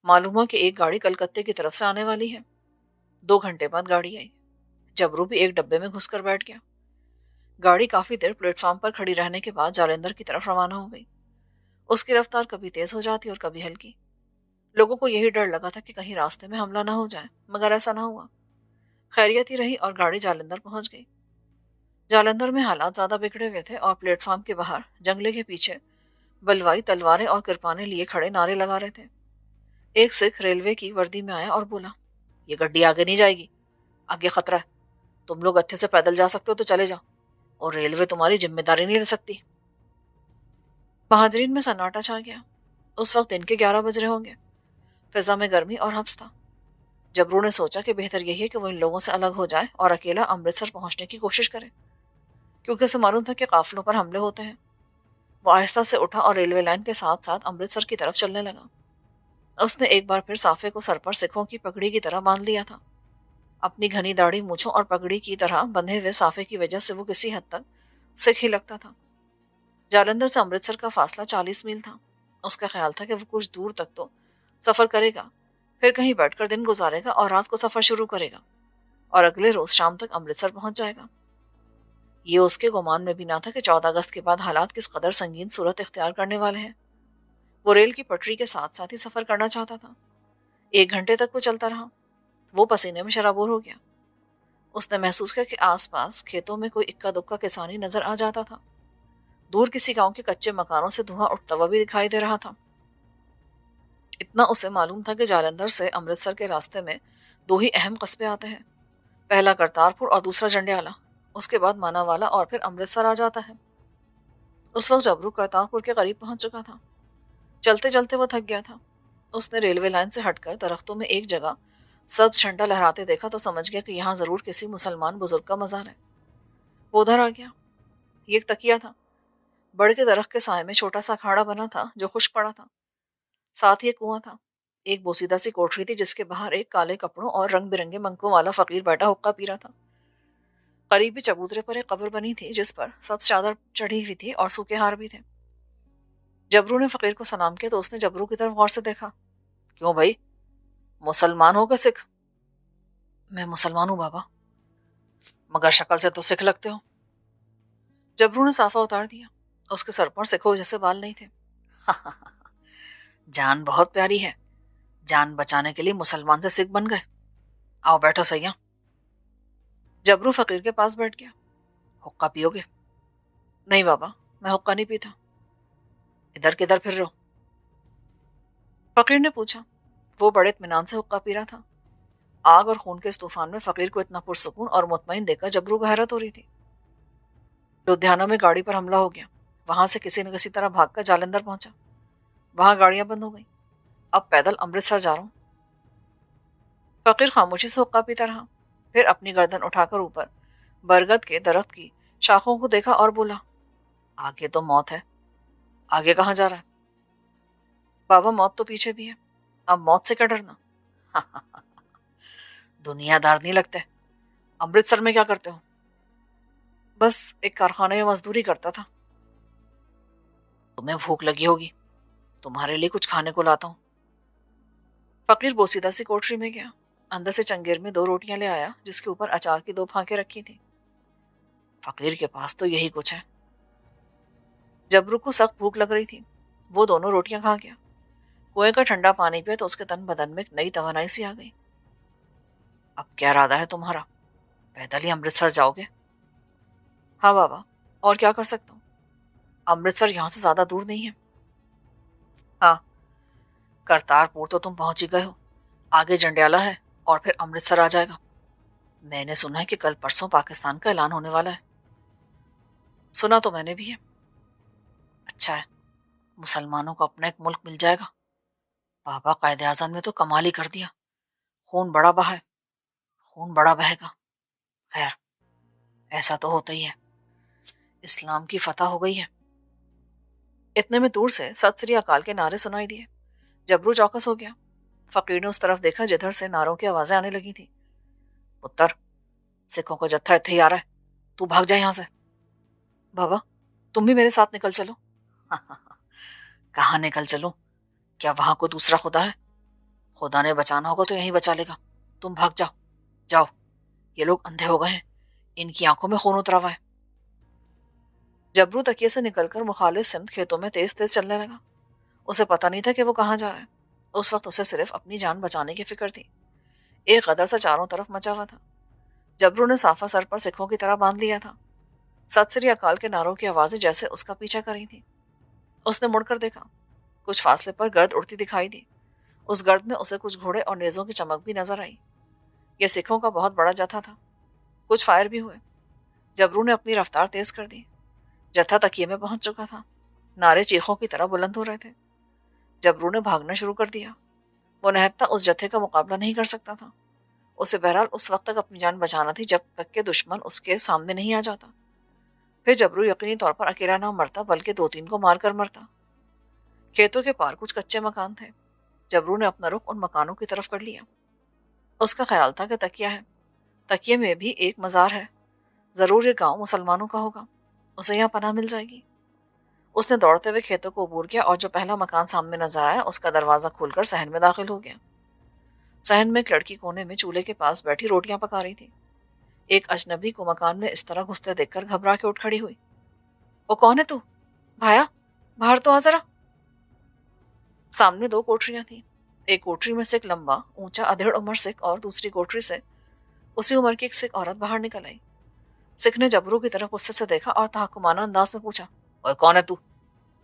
मालूम हुआ कि एक गाड़ी कलकत्ते की तरफ से आने वाली है। 2 घंटे बाद गाड़ी आई। जबरू भी एक डब्बे में घुसकर बैठ गया। गाड़ी काफी देर प्लेटफॉर्म पर खड़ी रहने के बाद जालंधर की तरफ रवाना हो गई। उसकी रफ्तार कभी तेज हो जाती और कभी हल्की। लोगों को यही डर लगा था कि कहीं रास्ते में हमला ना हो जाए, मगर ऐसा ना हुआ। खैरियत ही रही और गाड़ी जालंधर पहुंच गई। जालंधर में हालात ज्यादा बिगड़े हुए थे और प्लेटफॉर्म के बाहर जंगले के पीछे बलवाई तलवारें और किरपाने लिए खड़े नारे लगा रहे थे। एक सिख रेलवे की वर्दी में आया और बोला, ये गड्डी आगे नहीं जाएगी, आगे खतरा है। तुम लोग अच्छे से पैदल जा सकते हो तो चले जाओ, और रेलवे तुम्हारी जिम्मेदारी नहीं ले सकती। महाजरीन में सन्नाटा छा गया। उस वक्त दिन के 11 बज रहे होंगे। फिजा में गर्मी और हब्स था। जबरू ने सोचा कि बेहतर यही है कि वो इन लोगों से अलग हो जाए और अकेला अमृतसर पहुंचने की कोशिश करे, क्योंकि उसे मालूम था कि काफिलों पर हमले होते हैं। वो आहिस्ता से उठा और रेलवे लाइन के साथ साथ अमृतसर की तरफ चलने लगा। उसने एक बार फिर साफे को सर पर सिखों की पगड़ी की तरह बांध लिया था। अपनी घनी दाढ़ी मूंछों और पगड़ी की तरह बंधे हुए साफे की वजह से वो किसी हद तक सिख ही लगता था। जालंधर से अमृतसर का फासला 40 मील था। उसका ख्याल था कि वो कुछ दूर तक तो सफर करेगा, फिर कहीं बैठकर दिन गुजारेगा और रात को सफर शुरू करेगा और अगले रोज शाम तक अमृतसर पहुंच जाएगा। ये उसके गुमान में भी ना था कि 14 अगस्त के बाद हालात किस कदर संगीन सूरत इख्तियार करने वाले हैं। वो रेल की पटरी के साथ साथ ही सफर करना चाहता था। 1 घंटे तक वो चलता रहा। वो पसीने में शराबोर हो गया। उसने महसूस किया कि आसपास खेतों में कोई इक्का दुक्का किसानी नजर आ जाता था। दूर किसी गांव के कच्चे मकानों से धुआं उठता हुआ भी दिखाई दे रहा था। इतना उसे मालूम था कि जालंधर से अमृतसर के रास्ते में 2 ही अहम कस्बे आते हैं, पहला करतारपुर और दूसरा जंडियाला। उसके बाद मानावाला और फिर अमृतसर आ जाता है। उस वक्त जबरू करतारपुर के करीब पहुंच चुका था। चलते चलते वो थक गया था। उसने रेलवे लाइन से हटकर दरख्तों में एक जगह सब्ज झंडा लहराते देखा तो समझ गया कि यहाँ जरूर किसी मुसलमान बुजुर्ग का मजार है। वो उधर आ गया। ये एक तकिया था। बड़ के दरख्त के साय में छोटा सा अखाड़ा बना था जो खुश्क पड़ा था। साथ ही एक कुआं था। एक बोसीदा सी कोठरी थी जिसके बाहर एक काले कपड़ों और रंग बिरंगे मंकों वाला फकीर बैठा हुक्का पी रहा था। करीबी चबूतरे पर एक कब्र बनी थी जिस पर सब चादर चढ़ी हुई थी और सूखे हार भी थे। जबरू ने फकीर को सलाम किया तो उसने जबरू की तरफ गौर से देखा। क्यों भाई, मुसलमान हो क्या सिख? मैं मुसलमान हूँ बाबा, मगर शक्ल से तो सिख लगते हो। जबरू ने साफा उतार दिया। उसके सर पर सिखों जैसे बाल नहीं थे। जान बहुत प्यारी है, जान बचाने के लिए मुसलमान से सिख बन गए। आओ बैठो सैया। जबरू फकीर के पास बैठ गया। हुक्का पियोगे? नहीं बाबा, मैं हुक्का नहीं पीता। इधर किधर फिर रहे हो? फकीर ने पूछा। वो बड़े इत्मीनान से हुक्का पी रहा था। आग और खून के इस तूफान में फकीर को इतना पुरसुकून और मुतमईन देखकर जबरू को हैरत हो रही थी। लुधियाना में गाड़ी पर हमला हो गया। वहां से किसी न किसी तरह भागकर जालंधर पहुंचा। वहां गाड़ियां बंद हो गई। अब पैदल अमृतसर जा रहा हूं। फकीर खामोशी से हुक्का पीता रहा। फिर अपनी गर्दन उठाकर ऊपर बरगद के दरख्त की शाखों को देखा और बोला, आगे तो मौत है, आगे कहाँ जा रहा है? बाबा, मौत तो पीछे भी है, अब मौत से क्या डरना? दुनियादार नहीं लगते। अमृतसर में क्या करते हो? बस एक कारखाने में मजदूरी करता था। तुम्हें भूख लगी होगी, तुम्हारे लिए कुछ खाने को लाता हूँ। फकीर बोसीदा सी कोठरी में गया। अंदर से चंगेर में 2 रोटियां ले आया जिसके ऊपर अचार की 2 फांकें रखी थी। फकीर के पास तो यही कुछ है। जबरू को सख्त भूख लग रही थी। वो दोनों रोटियां खा गया। कुएं का ठंडा पानी पिया तो उसके तन बदन में एक नई तवानाई सी आ गई। अब क्या इरादा है तुम्हारा? पैदल ही अमृतसर जाओगे? हाँ बाबा, और क्या कर सकता हूँ? अमृतसर यहाँ से ज्यादा दूर नहीं है। हाँ, करतारपुर तो तुम पहुंच ही गए हो। आगे जंडियाला है और फिर अमृतसर आ जाएगा। मैंने सुना है कि कल परसों पाकिस्तान का ऐलान होने वाला है। सुना तो मैंने भी है। अच्छा है, मुसलमानों को अपना एक मुल्क मिल जाएगा। بابا قائد اعظم نے تو کمال ہی کر دیا، خون بڑا بہا ہے، خون بڑا بہے گا۔ خیر، ایسا تو ہوتا ہی ہے، اسلام کی فتح ہو گئی ہے۔ اتنے میں دور سے ست سری اکال کے نعرے سنائی دیے۔ جبرو چوکس ہو گیا۔ فقیر نے اس طرف دیکھا جدھر سے نعروں کی آوازیں آنے لگی تھی۔ پتر، سکھوں کا جتھا اتھے ہی آ رہا ہے، تو بھاگ جا یہاں سے۔ بابا، تم بھی میرے ساتھ نکل چلو۔ کہاں نکل چلوں؟ کیا وہاں کوئی دوسرا خدا ہے؟ خدا نے بچانا ہوگا تو یہیں بچا لے گا، تم بھاگ جاؤ۔ جاؤ، یہ لوگ اندھے ہو گئے ہیں، ان کی آنکھوں میں خون اترا ہوا ہے۔ جبرو تکیے سے نکل کر مخالف سمت کھیتوں میں تیز تیز چلنے لگا۔ اسے پتہ نہیں تھا کہ وہ کہاں جا رہا ہے۔ اس وقت اسے صرف اپنی جان بچانے کی فکر تھی۔ ایک غدر سا چاروں طرف مچا ہوا تھا۔ جبرو نے صافہ سر پر سکھوں کی طرح باندھ لیا تھا۔ ست سری اکال کے نعروں کی آوازیں جیسے اس کا پیچھا کر رہی تھی۔ اس نے مڑ کر دیکھا، کچھ فاصلے پر گرد اڑتی دکھائی دی۔ اس گرد میں اسے کچھ گھوڑے اور نیزوں کی چمک بھی نظر آئی۔ یہ سکھوں کا بہت بڑا جتھا تھا۔ کچھ فائر بھی ہوئے۔ جبرو نے اپنی رفتار تیز کر دی۔ جتھا تکیے میں پہنچ چکا تھا۔ نعرے چیخوں کی طرح بلند ہو رہے تھے۔ جبرو نے بھاگنا شروع کر دیا۔ وہ نہتا اس جتھے کا مقابلہ نہیں کر سکتا تھا۔ اسے بہرحال اس وقت تک اپنی جان بچانا تھی جب تک کہ دشمن اس کے سامنے نہیں آ جاتا۔ پھر جبرو یقینی طور پر اکیلا نہ مرتا بلکہ دو تین کو مار کر مرتا۔ کھیتوں کے پار کچھ کچے مکان تھے۔ جبرو نے اپنا رخ ان مکانوں کی طرف کر لیا۔ اس کا خیال تھا کہ تکیہ ہے، تکیے میں بھی ایک مزار ہے، ضرور یہ گاؤں مسلمانوں کا ہوگا، اسے یہاں پناہ مل جائے گی۔ اس نے دوڑتے ہوئے کھیتوں کو عبور کیا اور جو پہلا مکان سامنے نظر آیا اس کا دروازہ کھول کر صحن میں داخل ہو گیا۔ صحن میں ایک لڑکی کونے میں چولہے کے پاس بیٹھی روٹیاں پکا رہی تھی۔ ایک اجنبی کو مکان میں اس طرح گھستے دیکھ کر گھبرا کے اٹھ کھڑی ہوئی۔ وہ کون ہے تو؟ بھایا، باہر تو آ ذرا۔ سامنے دو کوٹریاں تھیں۔ ایک کوٹری میں سے ایک لمبا اونچا ادھیڑ عمر سکھ اور دوسری کوٹری سے اسی عمر کی ایک سکھ عورت باہر نکل آئی۔ سکھ نے جبرو کی طرف غصے سے دیکھا اور تحکمانہ انداز میں پوچھا، اوے کون ہے تو؟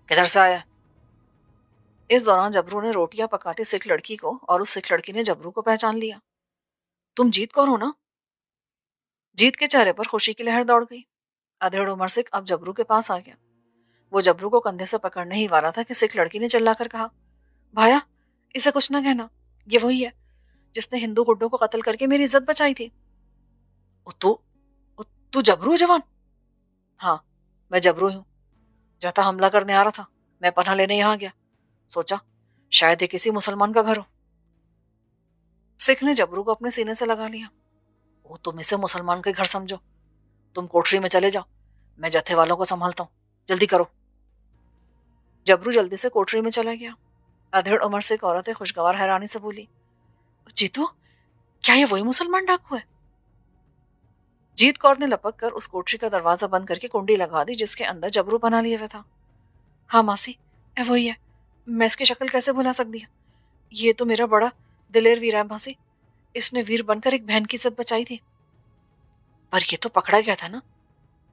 کدھر سے آیا؟ اس دوران جبرو نے روٹیاں پکاتی سکھ لڑکی کو اور اس سکھ لڑکی نے جبرو کو پہچان لیا۔ تم جیت کون ہو نا؟ جیت کے چہرے پر خوشی کی لہر دوڑ گئی۔ ادھیڑ عمر سکھ اب جبرو کے پاس آ گیا۔ وہ جبرو کو کندھے سے پکڑنے ہی والا تھا کہ سکھ لڑکی نے چلا کر کہا، بھایا، اسے کچھ نہ کہنا، یہ وہی ہے جس نے ہندو گڈوں کو قتل کر کے میری عزت بچائی تھی۔ تو جبرو ہے جوان؟ ہاں، میں جبرو ہوں۔ جتا حملہ کرنے آ رہا تھا، میں پناہ لینے یہاں گیا، سوچا شاید یہ کسی مسلمان کا گھر ہو۔ سکھ نے جبرو کو اپنے سینے سے لگا لیا۔ وہ تم اسے مسلمان کے گھر سمجھو، تم کوٹری میں چلے جاؤ، میں جتھے والوں کو سنبھالتا ہوں، جلدی کرو۔ جبرو جلدی سے کوٹری میں چلا گیا۔ ادھیڑ عمر سے ایک عورت خوشگوار حیرانی سے بولی، جیتو، کیا یہ وہی مسلمان ڈاکو ہے؟ جیت کور نے لپک کر اس کوٹری کا دروازہ بند کر کے کنڈی لگا دی جس کے اندر جبرو پناہ لیے ہوئے تھا۔ ہاں ماسی، وہی ہے، میں اس کی شکل کیسے بھلا سکتی ہوں؟ یہ تو میرا بڑا دلیر ویر ہے ماسی، اس نے ویر بن کر ایک بہن کی عزت بچائی تھی۔ پر یہ تو پکڑا گیا تھا نا،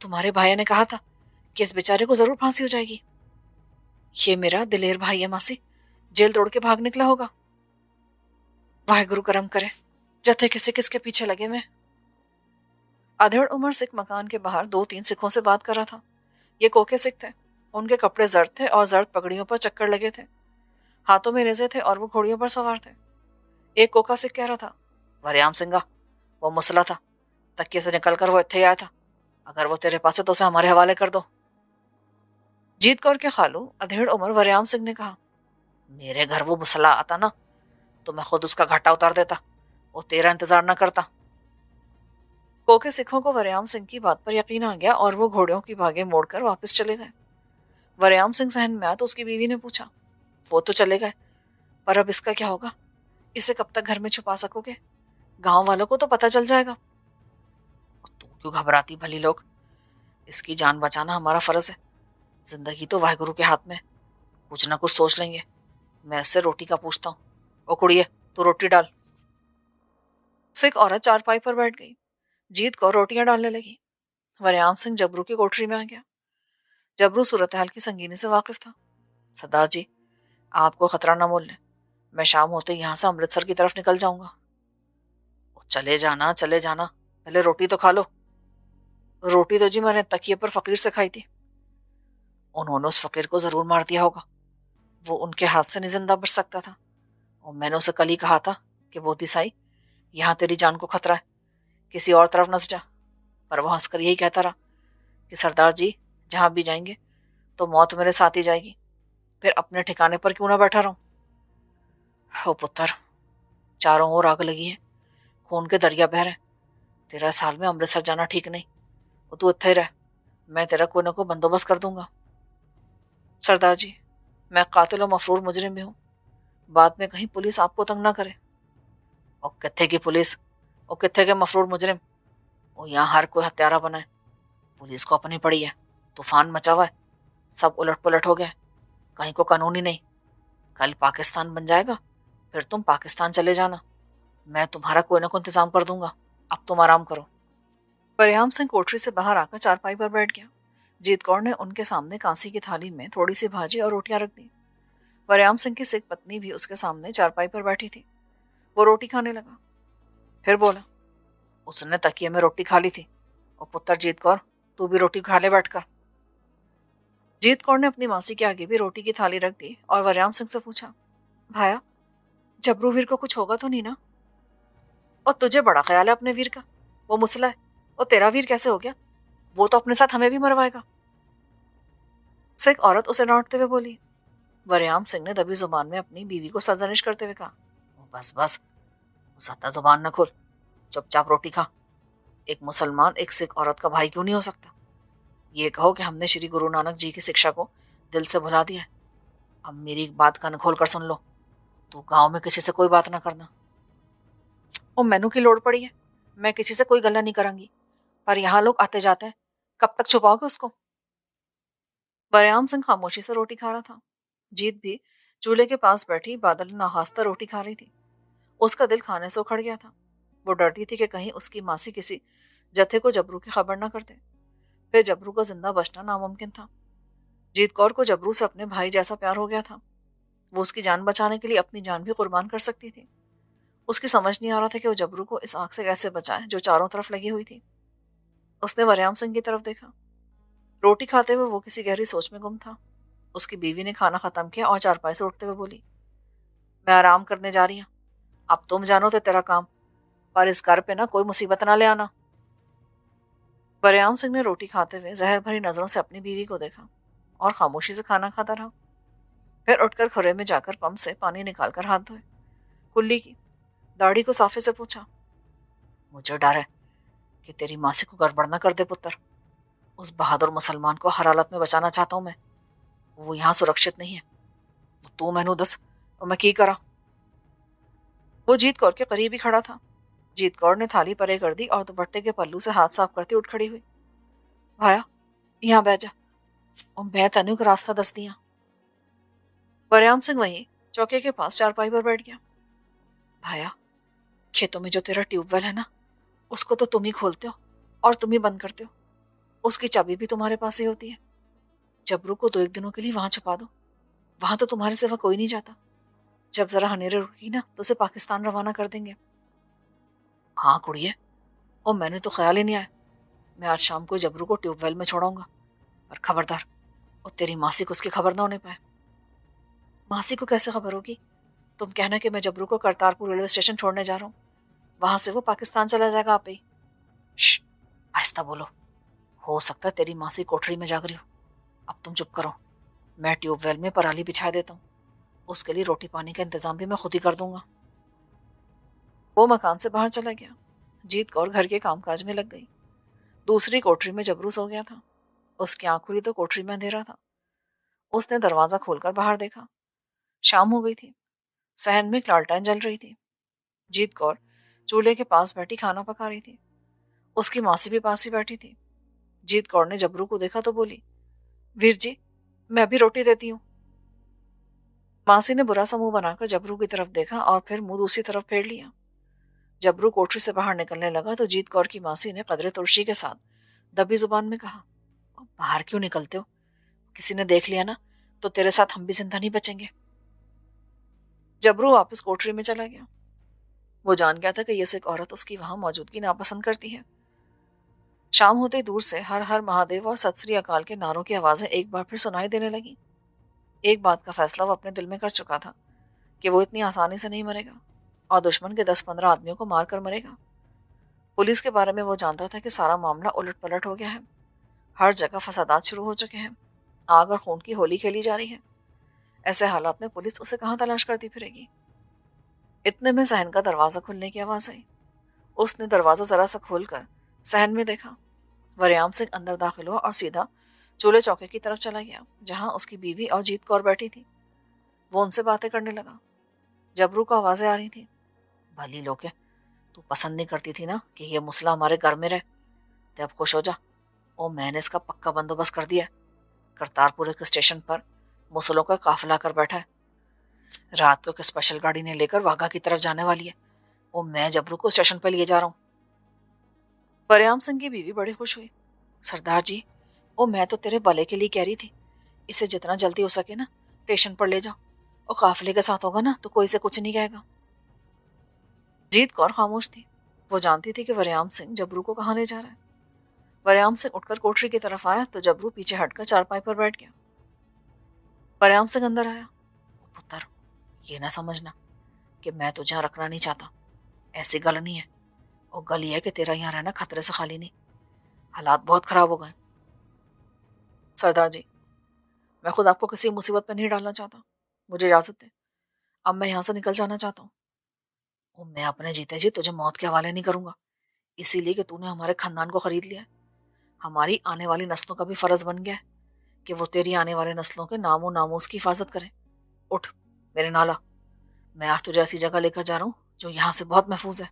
تمہارے بھائی نے کہا تھا کہ اس بیچارے کو ضرور پھانسی ہو جائے گی۔ یہ میرا دلیر بھائی ہے ماسی، جیل توڑ کے بھاگ نکلا ہوگا۔ واہ گرو کرم کرے، جتھے کسی کس کے پیچھے لگے میں۔ ادھیڑ عمر سکھ مکان کے باہر دو تین سکھوں سے بات کر رہا تھا۔ یہ کوکے سکھ تھے، ان کے کپڑے زرد تھے اور زرد پگڑیوں پر چکر لگے تھے، ہاتھوں میں نیزے تھے اور وہ گھوڑیوں پر سوار تھے۔ ایک کوکا سکھ کہہ رہا تھا، وریام سنگا، وہ مسلح تھا، تکیے سے نکل کر وہ اتھے آیا تھا، اگر وہ تیرے پاس ہے تو اسے ہمارے حوالے کر دو۔ جیت کور کے خالو ادھیڑ عمر وریام سنگھ نے کہا، میرے گھر وہ مسلح آتا نا تو میں خود اس کا گھاٹا اتار دیتا، وہ تیرا انتظار نہ کرتا۔ کوکے سکھوں کو وریام سنگھ کی بات پر یقین آ گیا اور وہ گھوڑیوں کی بھاگے موڑ کر واپس چلے گئے۔ وریام سنگھ صحن میں آیا تو اس کی بیوی نے پوچھا، وہ تو چلے گئے، پر اب اس کا کیا ہوگا؟ اسے کب تک گھر میں چھپا سکو گے؟ گاؤں والوں کو تو پتہ چل جائے گا۔ تو کیوں گھبراتی بھلی لوگ، اس کی جان بچانا ہمارا فرض ہے، زندگی تو واحگرو کے ہاتھ میں، کچھ نہ کچھ سوچ لیں گے، میں اس سے روٹی کا پوچھتا ہوں۔ او کڑیے، تو روٹی ڈال۔ سکھ عورت چارپائی پر بیٹھ گئی، جیت کو روٹیاں ڈالنے لگی۔ وریام سنگھ جبرو کی کوٹری میں آ گیا۔ جبرو صورتحال کی سنگینی سے واقف تھا۔ سردار جی، آپ کو خطرہ نہ مول لیں، میں شام ہوتے یہاں سے امرتسر کی طرف نکل جاؤں گا۔ چلے جانا، چلے جانا، پہلے روٹی تو کھا لو۔ روٹی تو جی میں نے تکیے پر فقیر سے کھائی تھی۔ انہوں نے اس فقیر کو ضرور مار دیا ہوگا، وہ ان کے ہاتھ سے نہیں زندہ بچ سکتا تھا۔ और मैंने उसे कल ही कहा था कि बोती साई, यहाँ तेरी जान को खतरा है, किसी और तरफ न जा। पर वो हंसकर यही कहता रहा कि सरदार जी, जहाँ भी जाएंगे तो मौत मेरे साथ ही जाएगी, फिर अपने ठिकाने पर क्यों ना बैठा रहूं। ओ पुत्र, चारों ओर आग लगी है, खून के दरिया बह रहे हैं। 13 साल में अमृतसर जाना ठीक नहीं। वो तू इत्थे ही रह, मैं तेरा कोई ना कोई बंदोबस्त कर दूंगा। सरदार जी, मैं कातिल और मफरूर मुजरिम भी हूँ, बाद में कहीं पुलिस आपको तंग ना करे। और कित्थे की पुलिस, और कित्थे के मफरूर मुजरिम, वो यहाँ हर कोई हत्यारा बना है। पुलिस को अपनी पड़ी है, तूफान मचा हुआ है, सब उलट पुलट हो गया, कहीं को कानून ही नहीं। कल पाकिस्तान बन जाएगा, फिर तुम पाकिस्तान चले जाना, मैं तुम्हारा कोई ना कोई इंतजाम कर दूंगा। अब तुम आराम करो। परियाम सिंह कोठरी से बाहर आकर चारपाई पर बैठ गया। जीत कौर ने उनके सामने कांसी की थाली में थोड़ी सी भाजी और रोटियां रख दी। परियाम सिंह की सिख पत्नी भी उसके सामने चारपाई पर बैठी थी। वो रोटी खाने लगा, फिर बोला, उसने तकिए में रोटी खा ली थी। और पुत्र जीत कौर, तू भी रोटी खा ले बैठकर। जीत कौर ने अपनी मासी के आगे भी रोटी की थाली रख दी और वरयाम सिंह से पूछा, भाया, जबरू वीर को कुछ होगा तो नहीं ना? और तुझे बड़ा ख्याल है अपने वीर का, वो मुसला है, और तेरा वीर कैसे हो गया? वो तो अपने साथ हमें भी मरवाएगा। सिख औरत उसे डांटते हुए बोली। वरयाम सिंह ने दबी जुबान में अपनी बीवी को सरजनिश करते हुए कहा, बस बस, ज्यादा जुबान न खोल, चुपचाप रोटी खा। एक मुसलमान एक सिख औरत का भाई क्यों नहीं हो सकता? ये कहो कि हमने श्री गुरु नानक जी की शिक्षा को दिल से भुला दिया है। अब मेरी एक बात कान खोल कर सुन लो, तू गांव में किसी से कोई बात ना करना। ओ मैनू की लोड़ पड़ी है, मैं किसी से कोई गल्ला नहीं करांगी, पर यहाँ लोग आते जाते हैं, कब तक छुपाओगे उसको? बरयाम सिंह खामोशी से रोटी खा रहा था। जीत भी चूल्हे के पास बैठी बादल नहास्ता रोटी खा रही थी। उसका दिल खाने से उखड़ गया था। वो डरती थी कि कहीं उसकी मासी किसी जत्थे को जबरू की खबर ना कर दे, फिर जबरू का जिंदा बचना नामुमकिन था। जीत कौर को जबरू से अपने भाई जैसा प्यार हो गया था। वो उसकी जान बचाने के लिए अपनी जान भी कुर्बान कर सकती थी। उसकी समझ नहीं आ रहा था कि वो जबरू को इस आग से कैसे बचाए जो चारों तरफ लगी हुई थी। उसने वरयाम सिंह की तरफ देखा। रोटी खाते हुए वो किसी गहरी सोच में गुम था। उसकी बीवी ने खाना खत्म किया और चारपाई से उठते हुए बोली, मैं आराम करने जा रही हूँ, अब तुम जानो तो तेरा काम, पर इस घर पे ना कोई मुसीबत ना ले आना। वरयाम सिंह ने रोटी खाते हुए जहर भरी नजरों से अपनी बीवी को देखा और खामोशी से खाना खाता रहा। फिर उठकर खुरे में जाकर पंप से पानी निकालकर हाथ धोए, कुल्ली की, दाढ़ी को साफे से पूछा, मुझे डर है कि तेरी मासी को गड़बड़ न कर दे पुत्र। उस बहादुर मुसलमान को हर हालत में बचाना चाहता हूं मैं, वो यहाँ सुरक्षित नहीं है। तो तू मैनू दस, तो मैं की करा? वो जीत कौर के करीब ही खड़ा था। जीत कौर ने थाली परे कर दी और दुपट्टे के पल्लू से हाथ साफ करती उठ खड़ी हुई। भाया, यहाँ बैठ जा, और मैं तेनू का रास्ता दस दिया। बरयाम सिंह वही चौके के पास चारपाई पर बैठ गया। भाया, खेतों में जो तेरा ट्यूबवेल है ना, उसको तो तुम ही खोलते हो और तुम ही बंद करते हो। उसकी चाबी भी तुम्हारे पास ही होती है। जबरू को 2 एक दिनों के लिए वहां छुपा दो, वहां तो तुम्हारे सिवा कोई नहीं जाता। जब जरा हनेरे रुकी ना तो उसे पाकिस्तान रवाना कर देंगे। हाँ कुड़िए, और मैंने तो ख्याल ही नहीं आया। मैं आज शाम को जबरू को ट्यूबवेल में छोड़ाऊंगा, पर खबरदार, और तेरी मासी को उसकी खबर ना होने पाए। मासी को कैसे खबर होगी? तुम कहना कि मैं जबरू को करतारपुर रेलवे स्टेशन छोड़ने जा रहा हूँ, वहां से वो पाकिस्तान चला जाएगा आप ही। आहिस्ता बोलो, हो सकता है तेरी मासी कोठरी में जाग रही हो। अब तुम चुप करो, मैं ट्यूबवेल में पराली बिछा देता हूँ, उसके लिए रोटी पानी का इंतजाम भी मैं खुद ही कर दूंगा। वो मकान से बाहर चला गया। जीत कौर घर के कामकाज में लग गई। दूसरी कोठरी में जबरू सो गया था। उसकी आंख खुली तो कोठरी में अंधेरा था। उसने दरवाजा खोलकर बाहर देखा। शाम हो गई थी। सहन में एक लालटेन जल रही थी। जीत कौर चूल्हे के पास बैठी खाना पका रही थी। उसकी मासी भी पास ही बैठी थी। जीत कौर ने जबरू को देखा तो बोली, वीर जी, मैं भी रोटी देती हूँ। मासी ने बुरा सा मुंह बनाकर जबरू की तरफ देखा और फिर मुंह दूसरी तरफ फेर लिया। जबरू कोठरी से बाहर निकलने लगा तो जीत कौर की मासी ने कदरे तुर्शी के साथ दबी जुबान में कहा, बाहर क्यों निकलते हो? किसी ने देख लिया ना तो तेरे साथ हम भी जिंदा नहीं बचेंगे। जबरू वापस कोठरी में चला गया। वो जान गया था कि यह सिख औरत उसकी वहां मौजूदगी नापसंद करती है। शाम होते दूर से हर हर महादेव और सत श्री अकाल के नारों की आवाजें एक बार फिर सुनाई देने लगी। एक बात का फैसला वो अपने दिल में कर चुका था کہ وہ اتنی آسانی سے نہیں مرے گا اور دشمن کے 10-15 آدمیوں کو مار کر مرے گا۔ پولیس کے بارے میں وہ جانتا تھا کہ سارا معاملہ الٹ پلٹ ہو گیا ہے، ہر جگہ فسادات شروع ہو چکے ہیں، آگ اور خون کی ہولی کھیلی جا رہی ہے۔ ایسے حالات میں پولیس اسے کہاں تلاش کرتی پھرے گی؟ اتنے میں صحن کا دروازہ کھلنے کی آواز آئی۔ اس نے دروازہ ذرا سا کھول کر صحن میں دیکھا۔ وریام سنگھ اندر داخل ہوا اور سیدھا چولہے چوکے کی طرف چلا گیا جہاں اس کی بیوی اور جیت کور بیٹھی تھی۔ وہ ان سے باتیں کرنے لگا۔ جبرو کو آوازیں آ رہی تھی۔ بھلی لوگ ہے، تو پسند نہیں کرتی تھی نا کہ یہ مسئلہ ہمارے گھر میں رہے، تے اب خوش ہو جا، او میں نے اس کا پکا بندوبست کر دیا ہے۔ کرتارپور کے اسٹیشن پر مسلوں کا قافلہ کر بیٹھا ہے، رات کو ایک اسپیشل گاڑی نے لے کر واگا کی طرف جانے والی ہے، او میں جبرو کو اسٹیشن پہ لیے جا رہا ہوں۔ وریام سنگھ کی بیوی بڑی خوش ہوئی۔ سردار جی، او میں تو تیرے بھلے کے لیے کہہ رہی تھی، اسے جتنا جلدی ہو سکے نا اسٹیشن پر لے جاؤ، اور قافلے کے ساتھ ہوگا نا تو کوئی سے کچھ نہیں کہے گا۔ جیت کور خاموش تھی۔ وہ جانتی تھی کہ وریام سنگھ جبرو کو کہاں لے جا رہا ہے۔ وریام سنگھ اٹھ کر کوٹری کی طرف آیا تو جبرو پیچھے ہٹ کر چارپائی پر بیٹھ گیا۔ وریام سنگھ اندر آیا۔ پتر، یہ نہ سمجھنا کہ میں تجھے یہاں رکھنا نہیں چاہتا، ایسی گل نہیں ہے، اور گل یہ ہے کہ تیرا یہاں رہنا خطرے سے خالی نہیں، حالات بہت خراب ہو گئے۔ سردار جی، میں خود آپ کو کسی مصیبت پہ نہیں ڈالنا چاہتا، مجھے اجازت دیں، اب میں یہاں سے نکل جانا چاہتا ہوں۔ اور میں اپنے جیتے جی تجھے موت کے حوالے نہیں کروں گا، اسی لیے کہ تو نے ہمارے خاندان کو خرید لیا ہے۔ ہماری آنے والی نسلوں کا بھی فرض بن گیا ہے کہ وہ تیری آنے والے نسلوں کے نام و ناموس کی حفاظت کریں۔ اٹھ میرے نالا، میں آج تجھے ایسی جگہ لے کر جا رہا ہوں جو یہاں سے بہت محفوظ ہے۔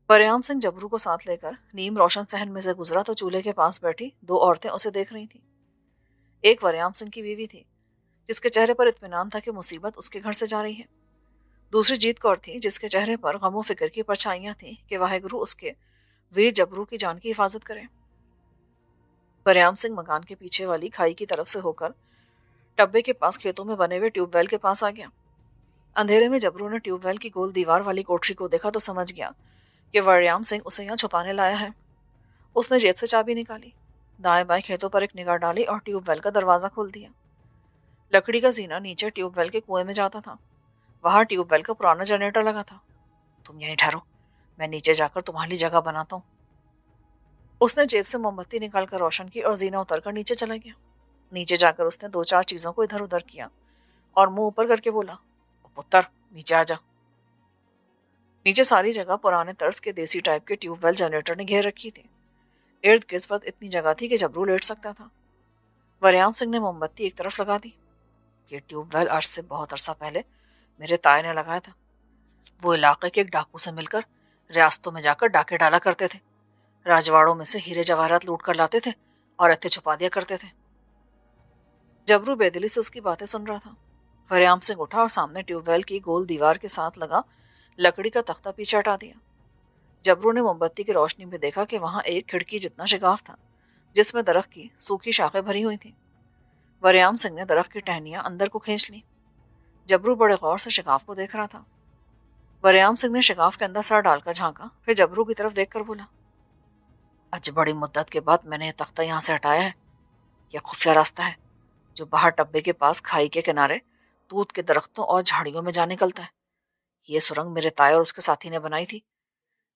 وریام سنگھ جبرو کو ساتھ لے کر نیم روشن صحن میں سے گزرا تو چولہے کے پاس بیٹھی 2 عورتیں اسے دیکھ رہی تھیں۔ ایک وریام سنگھ کی بیوی تھی جس کے چہرے پر اطمینان تھا کہ مصیبت اس کے گھر سے جا رہی ہے۔ دوسری جیت کور تھی جس کے چہرے پر غم و فکر کی پرچھائیاں تھیں کہ واحد گرو اس کے ویر جبرو کی جان کی حفاظت کرے۔ وریام سنگھ مکان کے پیچھے والی کھائی کی طرف سے ہو کر ٹبے کے پاس کھیتوں میں بنے ہوئے ٹیوب ویل کے پاس آ گیا۔ اندھیرے میں جبرو نے ٹیوب ویل کی گول دیوار والی کوٹری کو دیکھا تو سمجھ گیا کہ وریام سنگھ اسے یہاں چھپانے لایا ہے۔ اس نے جیب سے چابی نکالی، دائیں بائیں کھیتوں پر ایک نگاہ ڈالی اور ٹیوب ویل کا دروازہ کھول دیا۔ لکڑی کا زینہ نیچے ٹیوب ویل کے کنویں میں جاتا تھا، وہاں ٹیوب ویل کا پرانا جنریٹر لگا تھا۔ تم یہیں ٹھہرو، میں نیچے جا کر تمہاری جگہ بناتا ہوں۔ اس نے جیب سے موم بتی نکال کر روشن کی اور زینہ اتر کر نیچے چلا گیا۔ نیچے جا کر اس نے 2-4 چیزوں کو ادھر ادھر کیا اور منہ اوپر کر کے بولا، پتر نیچے آ جا۔ نیچے ساری جگہ پرانے طرز کے دیسی ٹائپ کے ٹیوب ویل جنریٹر نے گھیر رکھی تھی۔ ارد گرد پر اتنی جگہ تھی کہ جبرو لیٹ سکتا تھا۔ وریام سنگھ نے موم بتی ایک طرف لگا دی۔ یہ ٹیوب ویل آج سے بہت عرصہ پہلے میرے تائے نے لگایا تھا۔ وہ علاقے کے ایک ڈاکو سے مل کر ریاستوں میں جا کر ڈاکے ڈالا کرتے تھے، راجواڑوں میں سے ہیرے جواہرات لوٹ کر لاتے تھے اور ایتھے چھپا دیا کرتے تھے۔ جبرو بے دلی سے اس کی باتیں سن رہا تھا۔ وریام سنگھ اٹھا اور سامنے ٹیوب ویل کی گول دیوار کے ساتھ لگا لکڑی کا تختہ پیچھے ہٹا دیا۔ جبرو نے موم بتی کی روشنی میں دیکھا کہ وہاں ایک کھڑکی جتنا شگاف تھا جس میں درخت کی سوکھی شاخیں بھری ہوئی تھیں۔ وریام سنگھ نے درخت کی ٹہنیاں اندر کو کھینچ لی۔ جبرو بڑے غور سے شگاف کو دیکھ رہا تھا۔ وریام سنگھ نے شگاف کے اندر سر ڈال کر جھانکا، پھر جبرو کی طرف دیکھ کر بولا، آج بڑی مدت کے بعد میں نے یہ تختہ یہاں سے ہٹایا ہے۔ یہ خفیہ راستہ ہے جو باہر ٹبے کے پاس کھائی کے کنارے توت کے درختوں اور جھاڑیوں میں جا نکلتا ہے۔ یہ سرنگ میرے تائے اور اس کے ساتھی نے بنائی تھی۔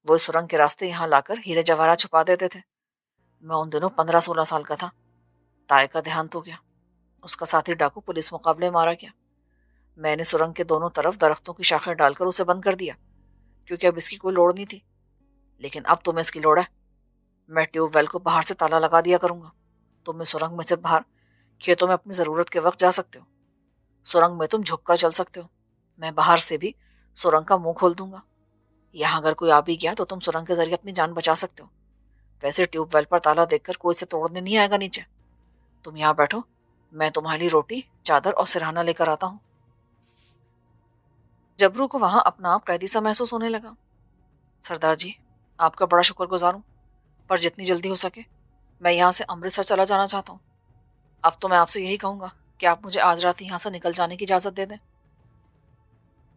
وہ اس سرنگ کے راستے یہاں لا کر ہیرے جواہرات چھپا دیتے تھے۔ میں ان دنوں 15-16 سال کا تھا۔ تائے کا دیہانت ہو گیا، اس کا ساتھی ڈاکو پولیس مقابلے مارا گیا۔ میں نے سرنگ کے دونوں طرف درختوں کی شاخیں ڈال کر اسے بند کر دیا کیونکہ اب اس کی کوئی لوڑ نہیں تھی، لیکن اب تمہیں اس کی لوڑ ہے۔ میں ٹیوب ویل کو باہر سے تالا لگا دیا کروں گا، تم اس سرنگ میں سے باہر کھیتوں میں اپنی ضرورت کے وقت جا سکتے ہو۔ سرنگ میں تم جھک کر چل سکتے ہو، میں باہر سے بھی سرنگ کا منہ کھول دوں گا۔ یہاں اگر کوئی آ بھی گیا تو تم سرنگ کے ذریعے اپنی جان بچا سکتے ہو۔ ویسے ٹیوب ویل پر تالا دیکھ کر کوئی سے توڑنے نہیں آئے گا نیچے۔ تم یہاں بیٹھو، میں تمہاری لیے روٹی، چادر اور سرہانہ لے کر آتا ہوں۔ جبرو کو وہاں اپنا آپ قیدی سا محسوس ہونے لگا۔ سردار جی، آپ کا بڑا شکر گزار ہوں، پر جتنی جلدی ہو سکے میں یہاں سے امرتسر چلا جانا چاہتا ہوں۔ اب تو میں آپ سے یہی کہوں گا کہ آپ مجھے آج رات یہاں سے نکل جانے کی اجازت دے دیں۔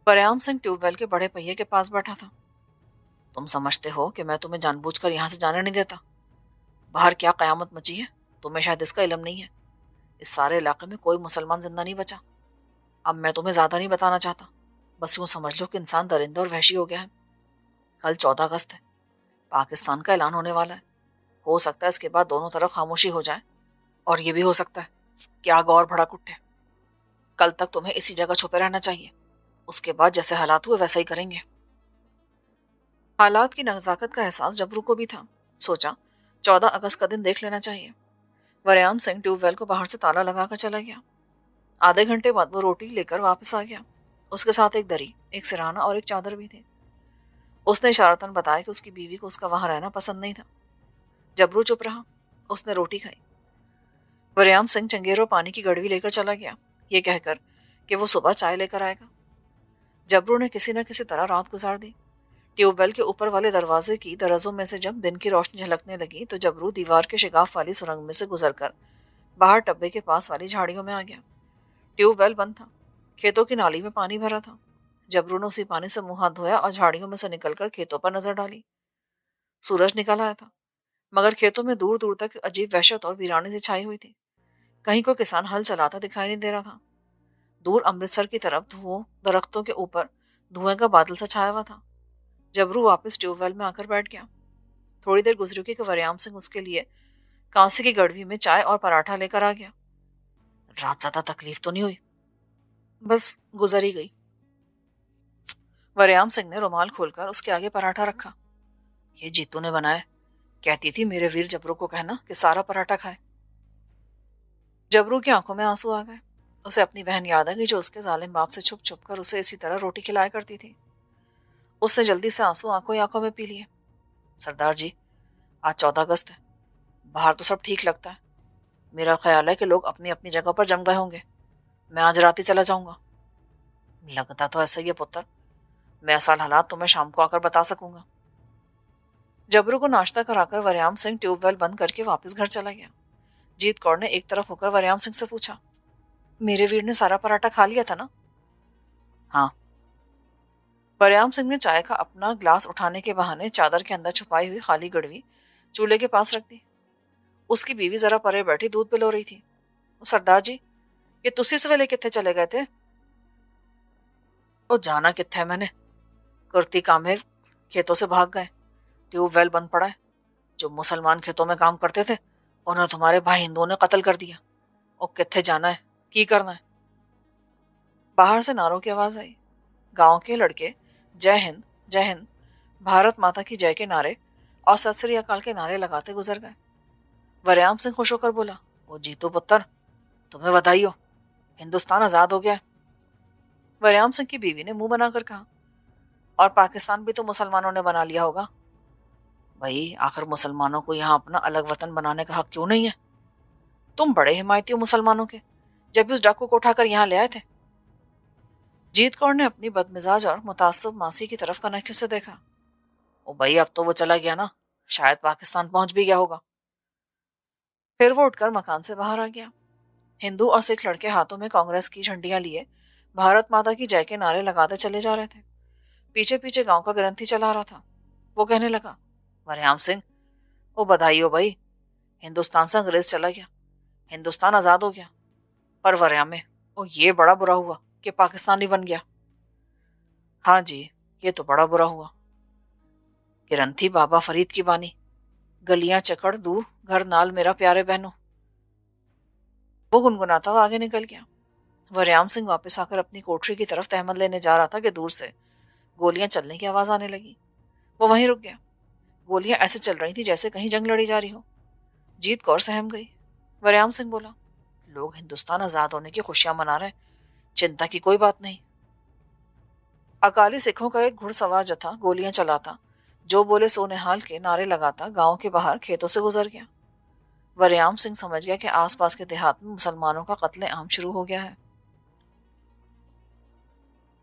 وریام سنگھ ٹیوب ویل کے بڑے پہیے کے پاس بیٹھا تھا۔ تم سمجھتے ہو کہ میں تمہیں جان بوجھ کر یہاں سے جانے نہیں دیتا؟ باہر کیا قیامت مچی ہے تمہیں شاید اس کا علم نہیں ہے۔ اس سارے علاقے میں کوئی مسلمان زندہ نہیں بچا۔ اب میں تمہیں زیادہ نہیں بتانا چاہتا، بس یوں سمجھ لو کہ انسان درندہ اور وحشی ہو گیا ہے۔ کل 14 اگست ہے، پاکستان کا اعلان ہونے والا ہے۔ ہو سکتا ہے اس کے بعد دونوں طرف خاموشی ہو جائے، اور یہ بھی ہو سکتا ہے کہ آگ اور بھڑک اٹھے۔ کل تک تمہیں اسی جگہ چھپے رہنا چاہیے، اس کے بعد جیسے حالات ہوئے ویسا ہی کریں گے۔ حالات کی نزاکت کا احساس جبرو کو بھی تھا۔ سوچا 14 اگست کا دن دیکھ لینا چاہیے۔ وریام سنگھ ٹیوب ویل کو باہر سے تالا لگا کر چلا گیا۔ آدھے گھنٹے بعد وہ روٹی لے کر واپس آ گیا۔ اس کے ساتھ ایک دری، ایک سرہانا اور ایک چادر بھی تھی۔ اس نے اشارتاً بتایا کہ اس کی بیوی کو اس کا وہاں رہنا پسند نہیں تھا۔ جبرو چپ رہا۔ اس نے روٹی کھائی۔ وریام سنگھ چنگیروں پانی کی گڑوی لے کر چلا گیا، یہ کہہ کر کہ وہ صبح چائے لے کر آئے گا۔ جبرو نے کسی نہ کسی طرح رات گزار دی۔ ٹیوب ویل کے اوپر والے دروازے کی درزوں میں سے جب دن کی روشنی جھلکنے لگی تو جبرو دیوار کے شگاف والی سرنگ میں سے گزر کر باہر ٹبے کے پاس والی جھاڑیوں میں آ گیا۔ ٹیوب ویل بند تھا، کھیتوں کی نالی میں پانی بھرا تھا۔ جبرو نے اسی پانی سے منہ ہاتھ دھویا اور جھاڑیوں میں سے نکل کر کھیتوں پر نظر ڈالی۔ سورج نکل آیا تھا، مگر کھیتوں میں دور دور تک عجیب وحشت اور ویرانی سے چھائی ہوئی تھی۔ کہیں کوئی کسان ہل چلاتا دکھائی نہیں دے رہا تھا۔ دور امرتسر کی طرف درختوں کے اوپر دھوئیں کا بادل سا چھایا ہوا تھا۔ جبرو واپس ٹیوب ویل میں آ کر بیٹھ گیا۔ تھوڑی دیر گزری کہ وریام سنگھ اس کے لیے کانسی کی گڑوی میں چائے اور پراٹھا لے کر آ گیا۔ رات زیادہ تکلیف تو نہیں ہوئی؟ بس گزر ہی گئی۔ وریام سنگھ نے رومال کھول کر اس کے آگے پراٹھا رکھا۔ یہ جیتو نے بنایا، کہتی تھی میرے ویر جبرو کو کہنا کہ سارا پراٹھا کھائے۔ جبرو کی آنکھوں میں آنسو آ گئے۔ اسے اپنی بہن یاد آ گئی جو اس کے ظالم باپ سے چھپ چھپ کر اسے اسی طرح روٹی کھلایا کرتی تھی۔ اس نے جلدی سے آنسو آنکھوں ہی آنکھوں میں پی لیے۔ سردار جی، آج 14 اگست ہے، باہر تو سب ٹھیک لگتا ہے۔ میرا خیال ہے کہ لوگ اپنی اپنی جگہ پر جم گئے ہوں گے۔ میں آج رات ہی چلا جاؤں گا۔ لگتا تو ایسا ہی ہے پتر، میں اصل حالات تمہیں شام کو آ کر بتا سکوں گا۔ جبرو کو ناشتہ کرا کر وریام سنگھ ٹیوب ویل بند کر کے واپس گھر چلا گیا۔ جیت کور نے ایک طرف ہو کر وریام سنگھ سے پوچھا، میرے ویر نے سارا پراٹھا کھا لیا تھا نا؟ ہاں۔ وریام سنگھ نے چائے کا اپنا گلاس اٹھانے کے بہانے چادر کے اندر چھپائی ہوئی خالی گڑوی چولہے کے پاس رکھ دی۔ اس کی بیوی ذرا پرے بیٹھی دودھ پلو رہی تھی۔ سردار جی، یہ تسی سویلے کتنے چلے گئے تھے؟ او جانا کتنے میں نے، کرتی کامے کھیتوں سے بھاگ گئے۔ ٹیوب ویل بند پڑا ہے۔ جو مسلمان کھیتوں میں کام کرتے تھے انہیں تمہارے بھائی ہندوؤں نے قتل کر دیا۔ اور کتنے جانا ہے، کی کرنا ہے؟ باہر سے نعروں کی آواز آئی۔ گاؤں کے لڑکے جے ہند، جے ہند، بھارت ماتا کی جے کے نعرے اور ست سری اکال کے نعرے لگاتے گزر گئے۔ وریام سنگھ خوش ہو کر بولا، وہ جیتو پتر، تمہیں بدائی ہو، ہندوستان آزاد ہو گیا ہے۔ وریام سنگھ کی بیوی نے منہ بنا کر کہا، اور پاکستان بھی تو مسلمانوں نے بنا لیا ہوگا۔ بھائی آخر مسلمانوں کو یہاں اپنا الگ وطن بنانے کا حق کیوں نہیں ہے؟ تم بڑے حمایتی ہو مسلمانوں کے، جب بھی اس ڈاکو کو اٹھا کر یہاں لے آئے تھے۔ جیت کور نے اپنی بدمزاج اور متعصب ماسی کی طرف کنکھیوں سے دیکھا۔ او بھائی اب تو وہ چلا گیا نا، شاید پاکستان پہنچ بھی گیا ہوگا۔ پھر وہ اٹھ کر مکان سے باہر آ گیا۔ ہندو اور سکھ لڑکے ہاتھوں میں کانگریس کی جھنڈیاں لیے بھارت ماتا کی جے کے نعرے لگاتے چلے جا رہے تھے۔ پیچھے پیچھے گاؤں کا گرنتھی چلا رہا تھا۔ وہ کہنے لگا، وریام سنگھ، او بدھائی ہو بھائی، ہندوستان سے انگریز چلا گیا، ہندوستان آزاد ہو گیا۔ پر وریام میں او یہ بڑا برا ہوا کہ پاکستانی بن گیا۔ ہاں جی، یہ تو بڑا برا ہوا۔ گرنتھی بابا فرید کی بانی، گلیاں چکڑ دور گھر نال میرا پیارے بہنوں۔ وہ گنگناتا ہوا آگے نکل گیا۔ وریام سنگھ واپس آ کر اپنی کوٹری کی طرف تحمل لینے جا رہا تھا کہ دور سے گولیاں چلنے کی آواز آنے لگی۔ وہ وہیں رک گیا۔ گولیاں ایسے چل رہی تھی جیسے کہیں جنگ لڑی جا رہی ہو۔ جیت کور سہم گئی۔ وریام سنگھ بولا، لوگ ہندوستان آزاد ہونے کی خوشیاں منا رہے ہیں، چنتا کی کوئی بات نہیں۔ اکالی سکھوں کا ایک گھڑ سوار جتھا گولیاں چلاتا، جو بولے سو نہال کے نعرے لگاتا گاؤں کے باہر کھیتوں سے گزر گیا۔ وریام سنگھ سمجھ گیا کہ آس پاس کے دیہات میں مسلمانوں کا قتل عام شروع ہو گیا ہے۔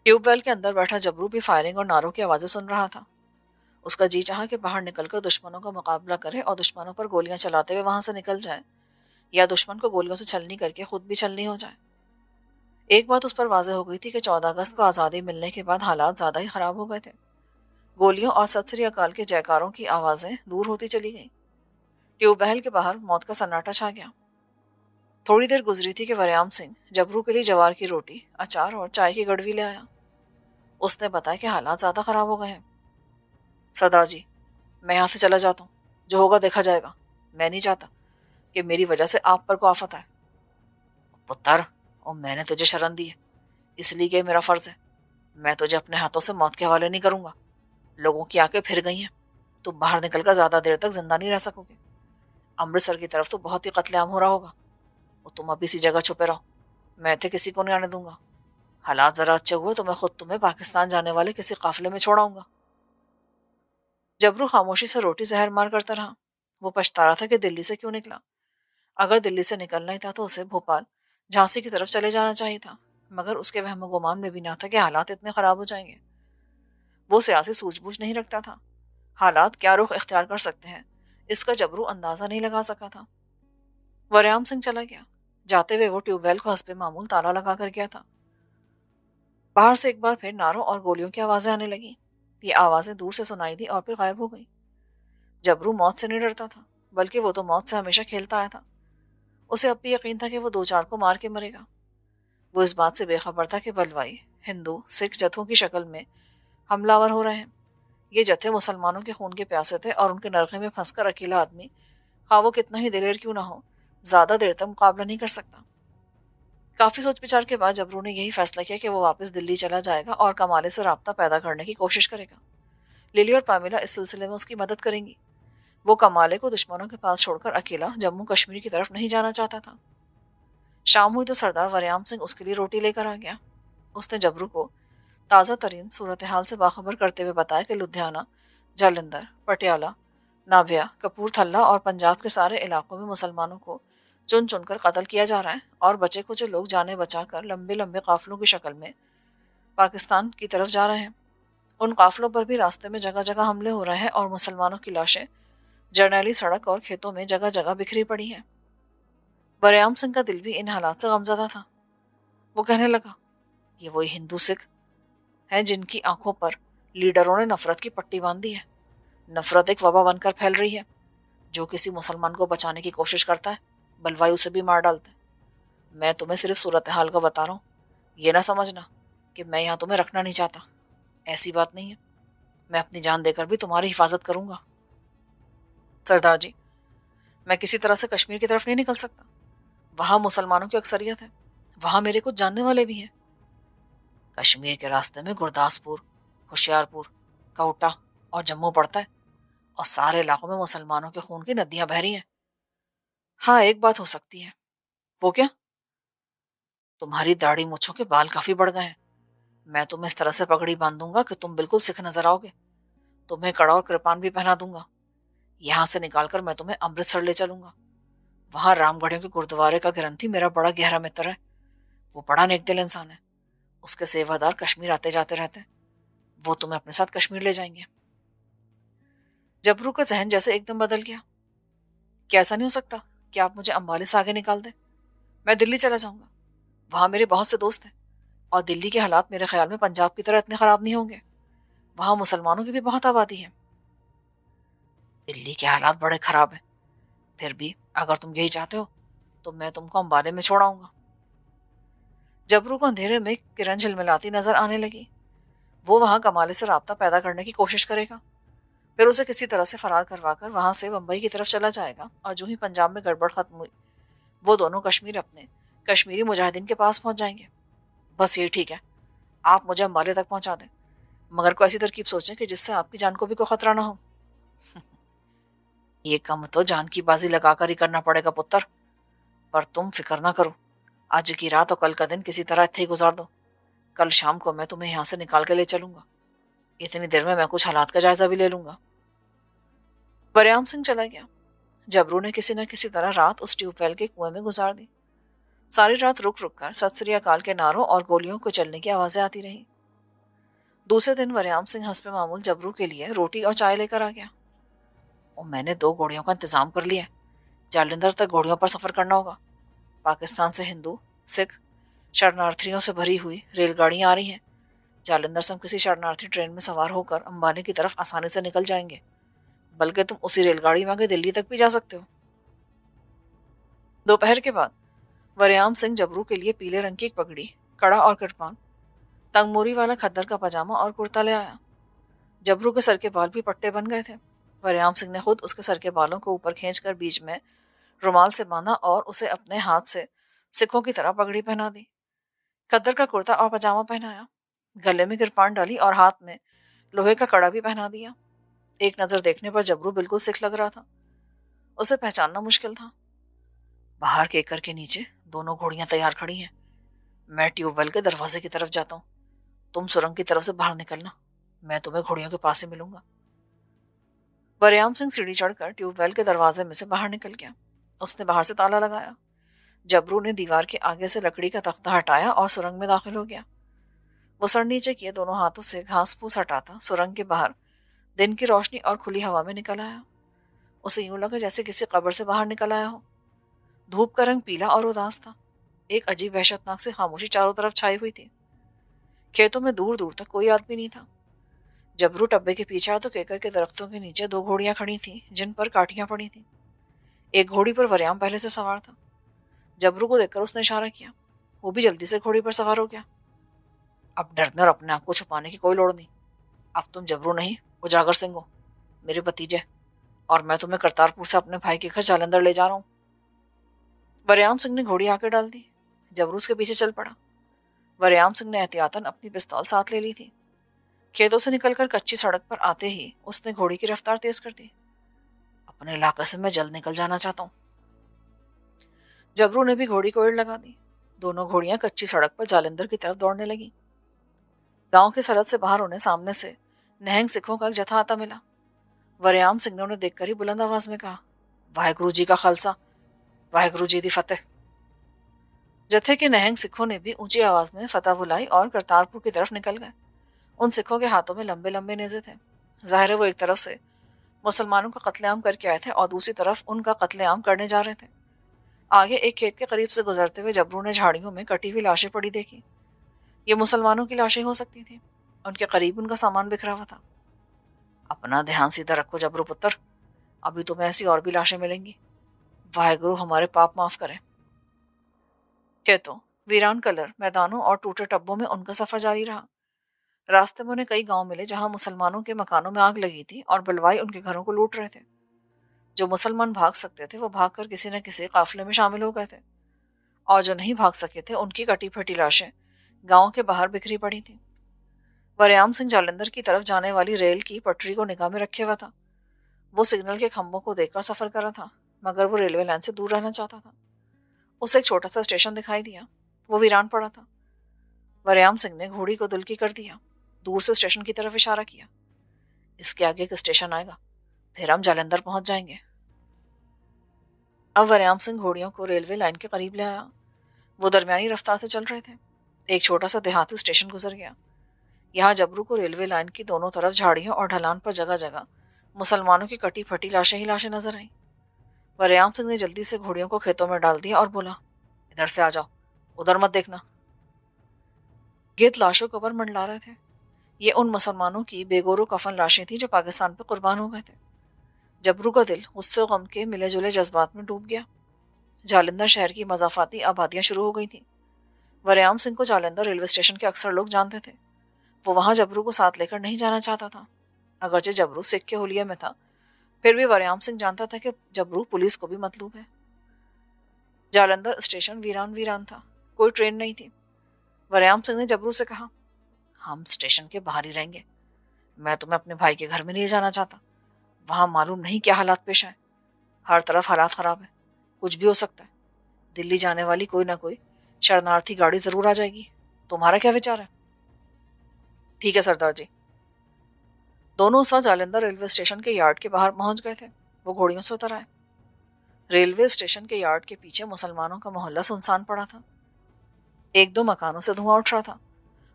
ٹیوب ویل کے اندر بیٹھا جبرو بھی فائرنگ اور نعروں کی آوازیں سن رہا تھا۔ اس کا جی چاہا کہ باہر نکل کر دشمنوں کا مقابلہ کرے اور دشمنوں پر گولیاں چلاتے ہوئے وہاں سے نکل جائے، یا دشمن کو گولیوں سے چھلنی کر کے خود بھی چھلنی ہو جائے۔ ایک بات اس پر واضح ہو گئی تھی کہ 14 اگست کو آزادی ملنے کے بعد حالات زیادہ ہی خراب ہو گئے تھے۔ گولیوں اور ست سری اکال کے جیکاروں کی آوازیں دور ہوتی چلی گئیں۔ ٹیوب ویل کے باہر موت کا سناٹا چھا گیا۔ थोड़ी देर गुजरी थी कि वरयाम सिंह जबरू के लिए जवार की रोटी, अचार और चाय की गड़वी ले आया। उसने बताया कि हालात ज्यादा खराब हो गए हैं। सरदार जी, मैं यहाँ से चला जाता हूँ, जो होगा देखा जाएगा। मैं नहीं चाहता कि मेरी वजह से आप पर को आफत आए। पुत्र, और मैंने तुझे शरण दी है, इसलिए कि मेरा फर्ज है। मैं तुझे अपने हाथों से मौत के हवाले नहीं करूंगा। लोगों की आंखें फिर गई हैं, तुम बाहर निकलकर ज्यादा देर तक जिंदा नहीं रह सकोगे। अमृतसर की तरफ तो बहुत ही कत्लेआम हो रहा होगा, और तुम अभी इसी जगह छुपे रहो। मैं इतने किसी को नहीं आने दूंगा। हालात जरा अच्छे हुए तो मैं खुद तुम्हें पाकिस्तान जाने वाले किसी काफिले में छोड़ाऊंगा। जबरू खामोशी से रोटी जहर मार करता रहा। वो पछता रहा था कि दिल्ली से क्यों निकला। अगर दिल्ली से निकलना ही था तो उसे भोपाल, झांसी की तरफ चले जाना चाहिए था, मगर उसके वहम गुमान में भी ना था कि हालात इतने खराब हो जाएंगे। वो सियासी सूझबूझ नहीं रखता था। हालात क्या रुख इख्तियार कर सकते हैं, इसका जबरू अंदाजा नहीं लगा सका था। वरयाम सिंह चला गया। जाते हुए वो ट्यूबवेल को हस्बे मामूल ताला लगा कर गया था। बाहर से एक बार फिर नारों और गोलियों की आवाजें आने लगी। ये आवाजें दूर से सुनाई दी और फिर गायब हो गई। जबरू मौत से नहीं डरता था, बल्कि वो तो मौत से हमेशा खेलता आया था। उसे अब भी यकीन था कि वो दो चार को मार के मरेगा। वो इस बात से बेखबर था कि बलवाई, हिंदू, सिख जत्थों की शक्ल में हमलावर हो रहे हैं। ये जत्थे मुसलमानों के खून के प्यासे थे और उनके नरखे में फंसकर अकेला आदमी, खा वो कितना ही दिलेर क्यों ना हो, ज्यादा देर तक मुकाबला नहीं कर सकता। काफी सोच विचार के बाद जबरू ने यही फैसला किया कि वो वापस दिल्ली चला जाएगा और कमाले से राब्ता पैदा करने की कोशिश करेगा। लिली और पामिला इस सिलसिले में उसकी मदद करेंगी। वो कमाले को दुश्मनों के पास छोड़कर अकेला जम्मू कश्मीर की तरफ नहीं जाना चाहता था। शाम हुई तो सरदार वरयाम सिंह उसके लिए रोटी लेकर आ गया। उसने जबरू को ताज़ा तरीन सूरत हाल से बाखबर करते हुए बताया कि लुधियाना, जालंधर, पटियाला, नाभिया, कपूरथला और पंजाब के सारे इलाकों में मुसलमानों को चुन चुनकर कत्ल किया जा रहा है और बचे कुछ लोग जाने बचाकर लंबे लंबे काफिलों की शक्ल में पाकिस्तान की तरफ जा रहे हैं। उन काफिलों पर भी रास्ते में जगह जगह हमले हो रहे हैं और मुसलमानों की लाशें जरनैली सड़क और खेतों में जगह जगह बिखरी पड़ी हैं। वरयाम सिंह का दिल भी इन हालात से गमजदा था। वो कहने लगा, ये वही हिंदू सिख हैं जिनकी आंखों पर लीडरों ने नफरत की पट्टी बांध दी है। नफरत एक वबा बनकर फैल रही है। जो किसी मुसलमान को बचाने की कोशिश करता है, बलवाई उसे भी मार डालते हैं। मैं तुम्हें सिर्फ सूरत हाल का बता रहा हूँ। ये ना समझना कि मैं यहाँ तुम्हें रखना नहीं चाहता। ऐसी बात नहीं है। मैं अपनी जान देकर भी तुम्हारी हिफाजत करूंगा। सरदार जी, मैं किसी तरह से कश्मीर की तरफ नहीं निकल सकता। वहां मुसलमानों की अक्सरियत है। वहां मेरे कुछ जानने वाले भी हैं। कश्मीर के रास्ते में गुरदासपुर, होशियारपुर, कोटा और जम्मू पड़ता है, और सारे इलाकों में मुसलमानों के खून की नदियां बह रही हैं। हाँ, एक बात हो सकती है। वो क्या? तुम्हारी दाढ़ी मूंछों के बाल काफी बढ़ गए हैं। मैं तुम्हें इस तरह से पगड़ी बांध दूंगा कि तुम बिल्कुल सिख नजर आओगे। तुम्हें कड़ा और कृपान भी पहना दूंगा। यहाँ से निकालकर मैं तुम्हें अमृतसर ले चलूंगा। वहां रामगढ़ियों के गुरुद्वारे का ग्रंथी मेरा बड़ा गहरा मित्र है। वो बड़ा नेक दिल इंसान है। उसके सेवादार कश्मीर आते जाते रहते हैं। वो तुम्हें अपने साथ कश्मीर ले जाएंगे। जबरू का जहन जैसे एकदम बदल गया। क्या ऐसा नहीं हो सकता कि आप मुझे अंबाले से आगे निकाल दें? मैं दिल्ली चला जाऊंगा। वहां मेरे बहुत से दोस्त हैं, और दिल्ली के हालात मेरे ख्याल में पंजाब की तरह इतने खराब नहीं होंगे। वहां मुसलमानों की भी बहुत आबादी है। दिल्ली के हालात बड़े खराब हैं। फिर भी अगर तुम यही चाहते हो तो मैं तुमको अंबाले में छोड़ाऊंगा। जबरू को अंधेरे में किरण झिलमिलाती नजर आने लगी। वो वहां कमाले से राब्ता पैदा करने की कोशिश करेगा, फिर उसे किसी तरह से फरार करवाकर वहां से बंबई की तरफ चला जाएगा, और जो ही पंजाब में गड़बड़ खत्म हुई, वो दोनों कश्मीर अपने कश्मीरी मुजाहिदीन के पास पहुंच जाएंगे। बस ये ठीक है, आप मुझे अंबाले तक पहुंचा दें, मगर कोई ऐसी तरकीब सोचें कि जिससे आपकी जान को भी कोई खतरा ना हो। ये काम तो जान की बाजी लगाकर ही करना पड़ेगा पुत्र, पर तुम फिक्र ना करो। आज की रात और कल का दिन किसी तरह इत्थे ही गुजार दो। कल शाम को मैं तुम्हें यहाँ से निकाल के ले चलूंगा। इतनी देर में मैं कुछ हालात का जायजा भी ले लूंगा। वरयाम सिंह चला गया। जबरू ने किसी न किसी तरह रात उस ट्यूबवेल के कुएं में गुजार दी। सारी रात रुक रुक कर सत श्री अकाल के नारों और गोलियों को चलने की आवाजें आती रही। दूसरे दिन वरयाम सिंह हस्बे मामूल जबरू के लिए रोटी और चाय लेकर आ गया। और मैंने 2 घोड़ियों का इंतजाम कर लिया है। जालंधर तक घोड़ियों पर सफर करना होगा। पाकिस्तान से हिंदू, सिख, शरणार्थियों से भरी हुई रेलगाड़ियां आ रही हैं। जालंधर से हम किसी शरणार्थी ट्रेन में सवार होकर अंबाले की तरफ आसानी से निकल जाएंगे। बल्कि तुम उसी रेलगाड़ी में आगे दिल्ली तक भी जा सकते हो। दोपहर के बाद वरयाम सिंह जबरू के लिए पीले रंग की एक पगड़ी, कड़ा और कृपान, तंग मोरी वाला खद्दर का पजामा और कुर्ता ले आया। जबरू के सर के बाल भी पट्टे बन गए थे। वरयाम सिंह ने खुद उसके सर के बालों को ऊपर खींचकर बीच में रुमाल से बांधा और उसे अपने हाथ से सिखों की तरह पगड़ी पहना दी। खद्दर का कुर्ता और पजामा पहनाया, गले में कृपान डाली और हाथ में लोहे का कड़ा भी पहना दिया। एक नजर देखने पर जबरू बिल्कुल सिख लग रहा था, उसे पहचानना मुश्किल था। बाहर के एकर के नीचे दोनों घोड़ियां तैयार खड़ी हैं। मैं ट्यूबवेल के दरवाजे की तरफ जाता हूँ, तुम सुरंग की तरफ से बाहर निकलना, मैं तुम्हें घोड़ियों के पास से मिलूंगा। वरयाम सिंह सीढ़ी चढ़कर ट्यूबवेल के दरवाजे में से बाहर निकल गया। उसने बाहर से ताला लगाया। जबरू ने दीवार के आगे से लकड़ी का तख्ता हटाया और सुरंग में दाखिल हो गया। वो सर नीचे किए दोनों हाथों से घास फूस हटाता सुरंग के बाहर दिन की रोशनी और खुली हवा में निकल आया। उसे यूं लगा जैसे किसी कब्र से बाहर निकल आया हो। धूप का रंग पीला और उदास था। एक अजीब वहशतनाक सी खामोशी चारों तरफ छाई हुई थी। खेतों में दूर दूर तक कोई आदमी नहीं था। जबरू टब्बे के पीछे तो केकर के दरख्तों के नीचे दो घोड़ियां खड़ी थीं जिन पर काठियां पड़ी थीं। एक घोड़ी पर वरयाम पहले से सवार था। जबरू को देखकर उसने इशारा किया। वो भी जल्दी से घोड़ी पर सवार हो गया। अब डरने और अपने आप को छुपाने की कोई लोड़ नहीं। अब तुम जबरू नहीं, उजागर सिंह हो, मेरे भतीजे, और मैं तुम्हें करतारपुर से अपने भाई के घर जालंधर ले जा रहा हूँ। वरयाम सिंह ने घोड़ी आके डाल दी। जबरू उसके पीछे चल पड़ा। वरयाम सिंह ने एहतियातन अपनी पिस्तौल साथ ले ली थी। खेतों से निकलकर कच्ची सड़क पर आते ही उसने घोड़ी की रफ्तार तेज कर दी। अपने इलाके से मैं जल्द निकल जाना चाहता हूँ। जबरू ने भी घोड़ी को एड़ लगा दी। दोनों घोड़ियां कच्ची सड़क पर जालंधर की तरफ दौड़ने लगी। गांव की सरहद से बाहर उन्हें सामने से नहंग सिखों का एक जत्था आता मिला। वरयाम सिंह ने उन्हें देखकर ही बुलंद आवाज में कहा, वाहेगुरु जी का खालसा, वाहेगुरु जी दी फतेह। जत्थे के नहंग सिखों ने भी ऊंची आवाज में फतह बुलाई और करतारपुर की तरफ निकल गए। उन सिखों के हाथों में लंबे लंबे नेज़े थे। जाहिर है वो एक तरफ से मुसलमानों का कत्लेआम करके आए थे और दूसरी तरफ उनका कत्लेआम करने जा रहे थे। आगे एक खेत के करीब से गुजरते हुए जबरू ने झाड़ियों में कटी हुई लाशें पड़ी देखी। ये मुसलमानों की लाशें हो सकती थी। उनके करीब उनका सामान बिखरा हुआ था। अपना ध्यान सीधा रखो जबरू पुत्र, अभी तुम्हें ऐसी और भी लाशें मिलेंगी। वाहेगुरु हमारे पाप माफ करें। खेतों, वीरान कलर, मैदानों और टूटे टब्बों में उनका सफर जारी रहा। रास्ते में उन्हें कई गांव मिले जहां मुसलमानों के मकानों में आग लगी थी और बलवाई उनके घरों को लूट रहे थे। जो मुसलमान भाग सकते थे वो भागकर किसी न किसी काफिले में शामिल हो गए थे, और जो नहीं भाग सके थे उनकी कटी फटी लाशें गांव के बाहर बिखरी पड़ी थी। वरयाम सिंह जालंधर की तरफ जाने वाली रेल की पटरी को निगाह में रखे हुआ था। वो सिग्नल के खंभों को देखकर सफर कर रहा था, मगर वो रेलवे लाइन से दूर रहना चाहता था। उसे एक छोटा सा स्टेशन दिखाई दिया। वो वीरान पड़ा था। वरयाम सिंह ने घोड़ी को दुल्की कर दिया, दूर से स्टेशन की तरफ इशारा किया। इसके आगे एक स्टेशन आएगा, फिर हम जालंधर पहुंच जाएंगे। अब वरयाम सिंह घोड़ियों को रेलवे लाइन के करीब ले आया। वो दरमियानी रफ्तार से चल रहे थे। एक छोटा सा देहाती स्टेशन गुजर गया। यहाँ जबरू को रेलवे लाइन की दोनों तरफ झाड़ियों और ढलान पर जगह जगह मुसलमानों की कटी फटी लाशें ही लाशें नजर आईं। वरयाम सिंह ने जल्दी से घोड़ियों को खेतों में डाल दिया और बोला, इधर से आ जाओ, उधर मत देखना। गेत लाशों के ऊपर मंडला रहे थे। ये उन मुसलमानों की बेगोरो कफन लाशें थी जो पाकिस्तान पर कुर्बान हो गए थे। जबरू का दिल गुस्से गम के मिले जुले जज्बात में डूब गया। जालंधर शहर की मजाफाती आबादियां शुरू हो गई थीं। वरयाम सिंह को जालंधर रेलवे स्टेशन के अक्सर लोग जानते थे। वो वहां जबरू को साथ लेकर नहीं जाना चाहता था। अगरचे जबरू सिख के हुलिये में था, फिर भी वरयाम सिंह जानता था कि जबरू पुलिस को भी मतलूब है। जालंधर स्टेशन वीरान वीरान था। कोई ट्रेन नहीं थी। वरयाम सिंह ने जबरू से कहा, हम स्टेशन के बाहर ही रहेंगे। मैं तुम्हें अपने भाई के घर में नहीं जाना चाहता। वहां मालूम नहीं क्या हालात पेश आए। हर तरफ हालात खराब है, कुछ भी हो सकता है। दिल्ली जाने वाली कोई ना कोई शरणार्थी गाड़ी जरूर आ जाएगी। तुम्हारा क्या विचार है? ठीक है सरदार जी। दोनों सा जालंधर रेलवे स्टेशन के यार्ड के बाहर पहुंच गए थे। वो घोड़ियों से उतर आए। रेलवे स्टेशन के यार्ड के पीछे मुसलमानों का मोहल्ला सुनसान पड़ा था। एक दो मकानों से धुआं उठ रहा था।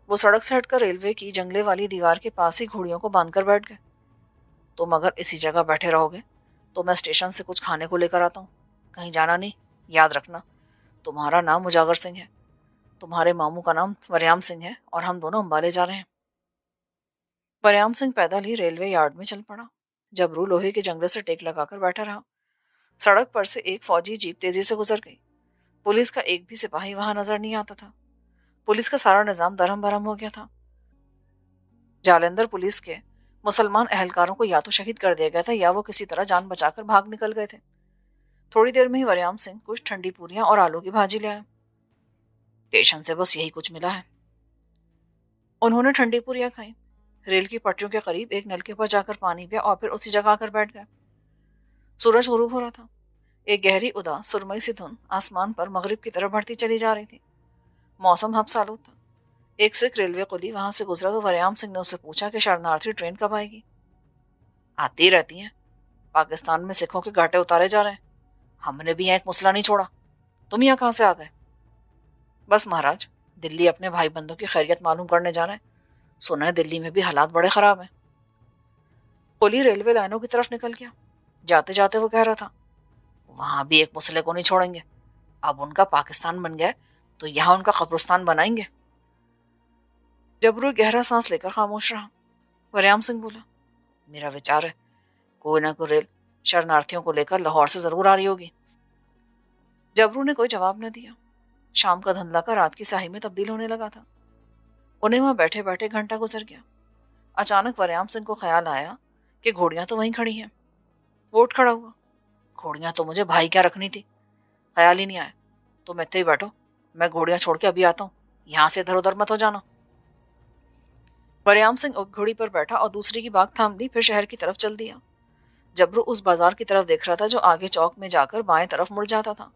वो सड़क से हटकर रेलवे की जंगले वाली दीवार के पास ही घोड़ियों को बांधकर बैठ गए। तुम अगर इसी जगह बैठे रहोगे तो मैं स्टेशन से कुछ खाने को लेकर आता हूँ। कहीं जाना नहीं। याद रखना, तुम्हारा नाम उजागर सिंह है, तुम्हारे मामू का नाम वरयाम सिंह है, और हम दोनों अंबाले जा रहे हैं। वरयाम सिंह पैदल ही रेलवे यार्ड में चल पड़ा। जबरू लोहे के जंगले से टेक लगाकर बैठा रहा। सड़क पर से एक फौजी जीप तेजी से गुजर गई। पुलिस का एक भी सिपाही वहां नजर नहीं आता था। पुलिस का सारा निजाम दरहम बरहम हो गया था। जालंधर पुलिस के मुसलमान एहलकारों को या तो शहीद कर दिया गया था या वो किसी तरह जान बचाकर भाग निकल गए थे। थोड़ी देर में ही वरयाम सिंह कुछ ठंडी पूरियां और आलू की भाजी ले आए। स्टेशन से बस यही कुछ मिला है। उन्होंने ठंडी पूरियां खाई, रेल की पटरियों के करीब एक नलके पर जाकर पानी पिया और फिर उसी जगह आकर बैठ गए। सूरज गुरूब हो रहा था। एक गहरी उदास सुरमई सी धुंध आसमान पर मगरिब की तरफ बढ़ती चली जा रही थी। मौसम हब्स-आलूद था। एक सिख रेलवे कुली वहां से गुजरा तो वरयाम सिंह ने उससे पूछा कि शरणार्थी ट्रेन कब आएगी। आती ही रहती हैं। पाकिस्तान में सिखों के घाटे उतारे जा रहे हैं। हमने भी यहाँ एक मुसला नहीं छोड़ा। तुम यहाँ कहाँ से आ गए? बस महाराज, दिल्ली अपने भाई बंधु की खैरियत मालूम करने जा रहे हैं। सुना है दिल्ली में भी हालात बड़े खराब हैं। कुली रेलवे लाइनों की तरफ निकल गया। जाते जाते वो कह रहा था, वहां भी एक मुसले को नहीं छोड़ेंगे। अब उनका पाकिस्तान बन गया तो यहाँ उनका कब्रिस्तान बनाएंगे। जबरू गहरा सांस लेकर खामोश रहा। वरयाम सिंह बोला, मेरा विचार है कोई ना कोई रेल शरणार्थियों को लेकर लाहौर से जरूर आ रही होगी। जबरू ने कोई जवाब न दिया। शाम का धुंधला का रात की स्याही में तब्दील होने लगा था। उन्हें वहां बैठे बैठे घंटा गुजर गया। अचानक वरयाम सिंह को ख्याल आया कि घोड़ियां तो वहीं खड़ी हैं। वो उठ खड़ा हुआ। घोड़ियां तो मुझे भाई क्या रखनी थी, ख्याल ही नहीं आया। तुम इतने ही बैठो, मैं घोड़ियां छोड़ के अभी आता हूँ। यहाँ से इधर उधर मत हो जाना। वरयाम सिंह घोड़ी पर बैठा और दूसरी की बात थाम ली, फिर शहर की तरफ चल दिया। जबरू उस बाजार की तरफ देख रहा था जो आगे चौक में जाकर बाएं तरफ मुड़ जाता था।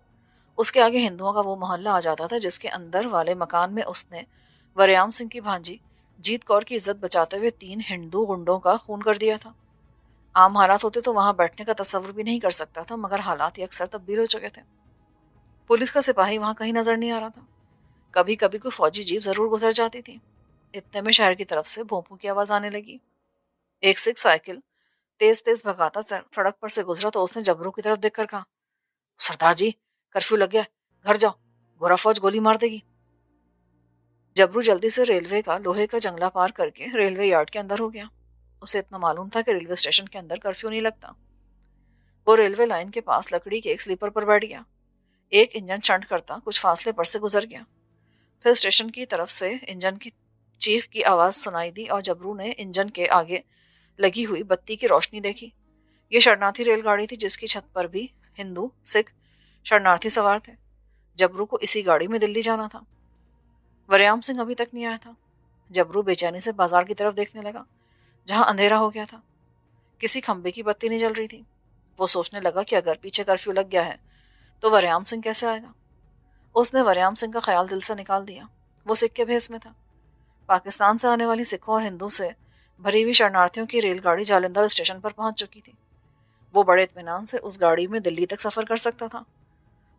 उसके आगे हिंदुओं का वो मोहल्ला आ जाता था जिसके अंदर वाले मकान में उसने वरयाम सिंह की भांजी जीत कौर की इज्जत बचाते हुए 3 हिंदू गुंडों का खून कर दिया था। आम हालात होते तो वहां बैठने का तस्वुर भी नहीं कर सकता था, मगर हालात ही अक्सर तब्दील हो चुके थे। पुलिस का सिपाही वहां कहीं नजर नहीं आ रहा था। कभी कभी कोई फौजी जीप जरूर गुजर जाती थी। इतने में शहर की तरफ से भोंपू की आवाज आने लगी। एक सिख साइकिल तेज तेज भगाता सड़क पर से गुजरा तो उसने जबरू की तरफ देखकर कहा, सरदार जी, कर्फ्यू लग गया, घर जाओ, गोरा फौज गोली मार देगी। जबरू जल्दी से रेलवे का लोहे का जंगला पार करके रेलवे यार्ड के अंदर हो गया। उसे इतना मालूम था कि रेलवे स्टेशन के अंदर कर्फ्यू नहीं लगता। वो रेलवे लाइन के पास लकड़ी के एक स्लीपर पर बैठ गया। एक इंजन चंट करता कुछ फासले पर से गुजर गया। फिर स्टेशन की तरफ से इंजन की चीख की आवाज सुनाई दी और जबरू ने इंजन के आगे लगी हुई बत्ती की रोशनी देखी। ये शरणार्थी रेलगाड़ी थी जिसकी छत पर भी हिंदू सिख शरणार्थी सवार थे। जबरू को इसी गाड़ी में दिल्ली जाना था। वरयाम सिंह अभी तक नहीं आया था। जबरू बेचैनी से बाजार की तरफ देखने लगा जहां अंधेरा हो गया था। किसी खंबे की बत्ती नहीं जल रही थी। वो सोचने लगा कि अगर पीछे कर्फ्यू लग गया है तो वरयाम सिंह कैसे आएगा। उसने वरयाम सिंह का ख्याल दिल से निकाल दिया। वो सिख के भेस में था। पाकिस्तान से आने वाली सिखों और हिंदू से भरी हुई शरणार्थियों की रेलगाड़ी जालंधर स्टेशन पर पहुंच चुकी थी। वो बड़े इत्मीनान से उस गाड़ी में दिल्ली तक सफर कर सकता था।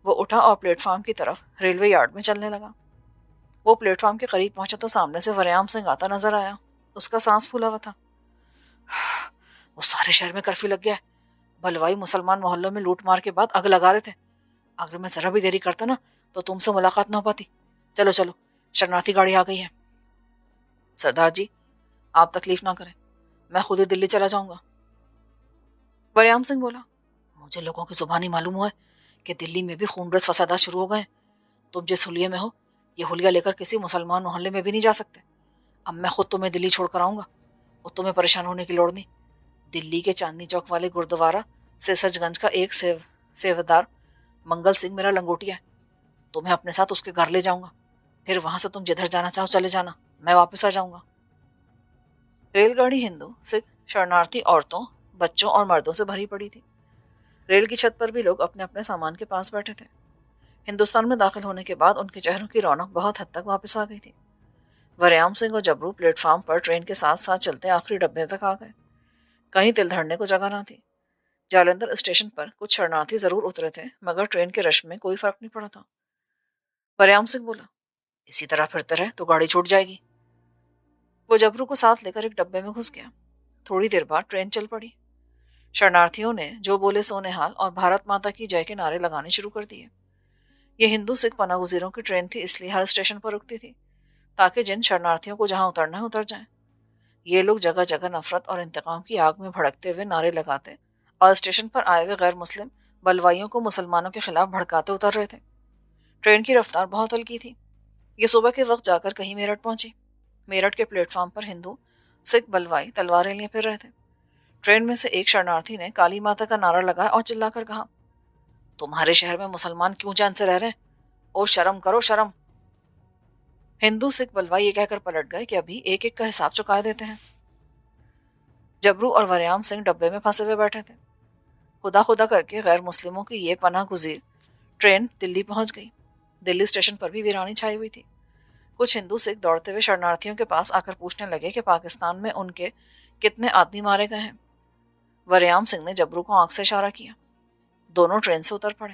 वो उठा और प्लेटफॉर्म की तरफ रेलवे यार्ड में चलने लगा। वो प्लेटफॉर्म के करीब पहुंचा तो सामने से वरयाम सिंह आता नजर आया। उसका सांस फूला हुआ था। वो सारे शहर में कर्फ्यू लग गया है। भलवाई मुसलमान मोहल्लों में लूट मार के बाद आग लगा रहे थे। अगर मैं जरा भी देरी करता ना तो तुमसे मुलाकात ना हो पाती। चलो चलो, शरणार्थी गाड़ी आ गई है। सरदार जी, आप तकलीफ ना करें, मैं खुद ही दिल्ली चला जाऊंगा। वरयाम सिंह बोला, मुझे लोगों की जुबानी मालूम हुआ है कि दिल्ली में भी खूनरेज फसादात शुरू हो गए हैं। तुम जिस हुलिये में हो, ये हुलिया लेकर किसी मुसलमान मोहल्ले में भी नहीं जा सकते। अब मैं खुद तुम्हें दिल्ली छोड़कर आऊंगा और तुम्हें परेशान होने की लोड़ नहीं। दिल्ली के चांदनी चौक वाले गुरुद्वारा से सचगंज का एक सेवदार मंगल सिंह मेरा लंगोटिया है। तुम्हें अपने साथ उसके घर ले जाऊंगा। फिर वहां से तुम जिधर जाना चाहो चले जाना, मैं वापस आ जाऊंगा। रेलगाड़ी हिंदू सिख शरणार्थी औरतों बच्चों और मर्दों से भरी पड़ी थी। रेल की छत पर भी लोग अपने अपने सामान के पास बैठे थे। हिंदुस्तान में दाखिल होने के बाद उनके चेहरों की रौनक बहुत हद तक वापस आ गई थी। वरयाम सिंह और जबरू प्लेटफॉर्म पर ट्रेन के साथ साथ चलते आखिरी डब्बे तक आ गए। कहीं तिल धरने को जगह न थी। जालंधर स्टेशन पर कुछ शरणार्थी जरूर उतरे थे, मगर ट्रेन के रश में कोई फर्क नहीं पड़ा था। वरयाम सिंह बोला, इसी तरह फिरते रहे तो गाड़ी छूट जाएगी। वो जबरू को साथ लेकर एक डब्बे में घुस गया। थोड़ी देर बाद ट्रेन चल पड़ी। शरणार्थियों ने जो बोले सोने हाल और भारत माता की जय के नारे लगाने शुरू कर दिए। ये हिंदू सिख पनागुजीरों की ट्रेन थी, इसलिए हर स्टेशन पर रुकती थी ताकि जिन शरणार्थियों को जहां उतरना है उतर जाएं। ये लोग जगह जगह नफरत और इंतकाम की आग में भड़कते हुए नारे लगाते और स्टेशन पर आए हुए गैर मुस्लिम बलवाइयों को मुसलमानों के खिलाफ भड़काते उतर रहे थे। ٹرین کی رفتار بہت ہلکی تھی. یہ صبح کے وقت جا کر کہیں میرٹھ پہنچی. میرٹھ کے پلیٹ فارم پر ہندو سکھ بلوائی تلواریں لیے پھر رہے تھے. ٹرین میں سے ایک شرنارتھی نے کالی ماتا کا نعرہ لگایا اور چلا کر کہا، تمہارے شہر میں مسلمان کیوں چین سے رہ رہے ہیں؟ او شرم کرو شرم. ہندو سکھ بلوائی یہ کہہ کر پلٹ گئے کہ ابھی ایک ایک کا حساب چکا دیتے ہیں. جبرو اور وریام سنگھ ڈبے میں پھنسے ہوئے بیٹھے تھے. خدا خدا کر کے غیر مسلموں کی یہ پناہ گزیر ٹرین دلی پہنچ گئی. دلی اسٹیشن پر بھی ویرانی چھائی ہوئی تھی. کچھ ہندو سکھ دوڑتے ہوئے شرنارتھیوں کے پاس آ کر پوچھنے لگے کہ پاکستان میں ان کے کتنے آدمی مارے گئے ہیں. وریام سنگھ نے جبرو کو آنکھ سے اشارہ کیا. دونوں ٹرین سے اتر پڑے.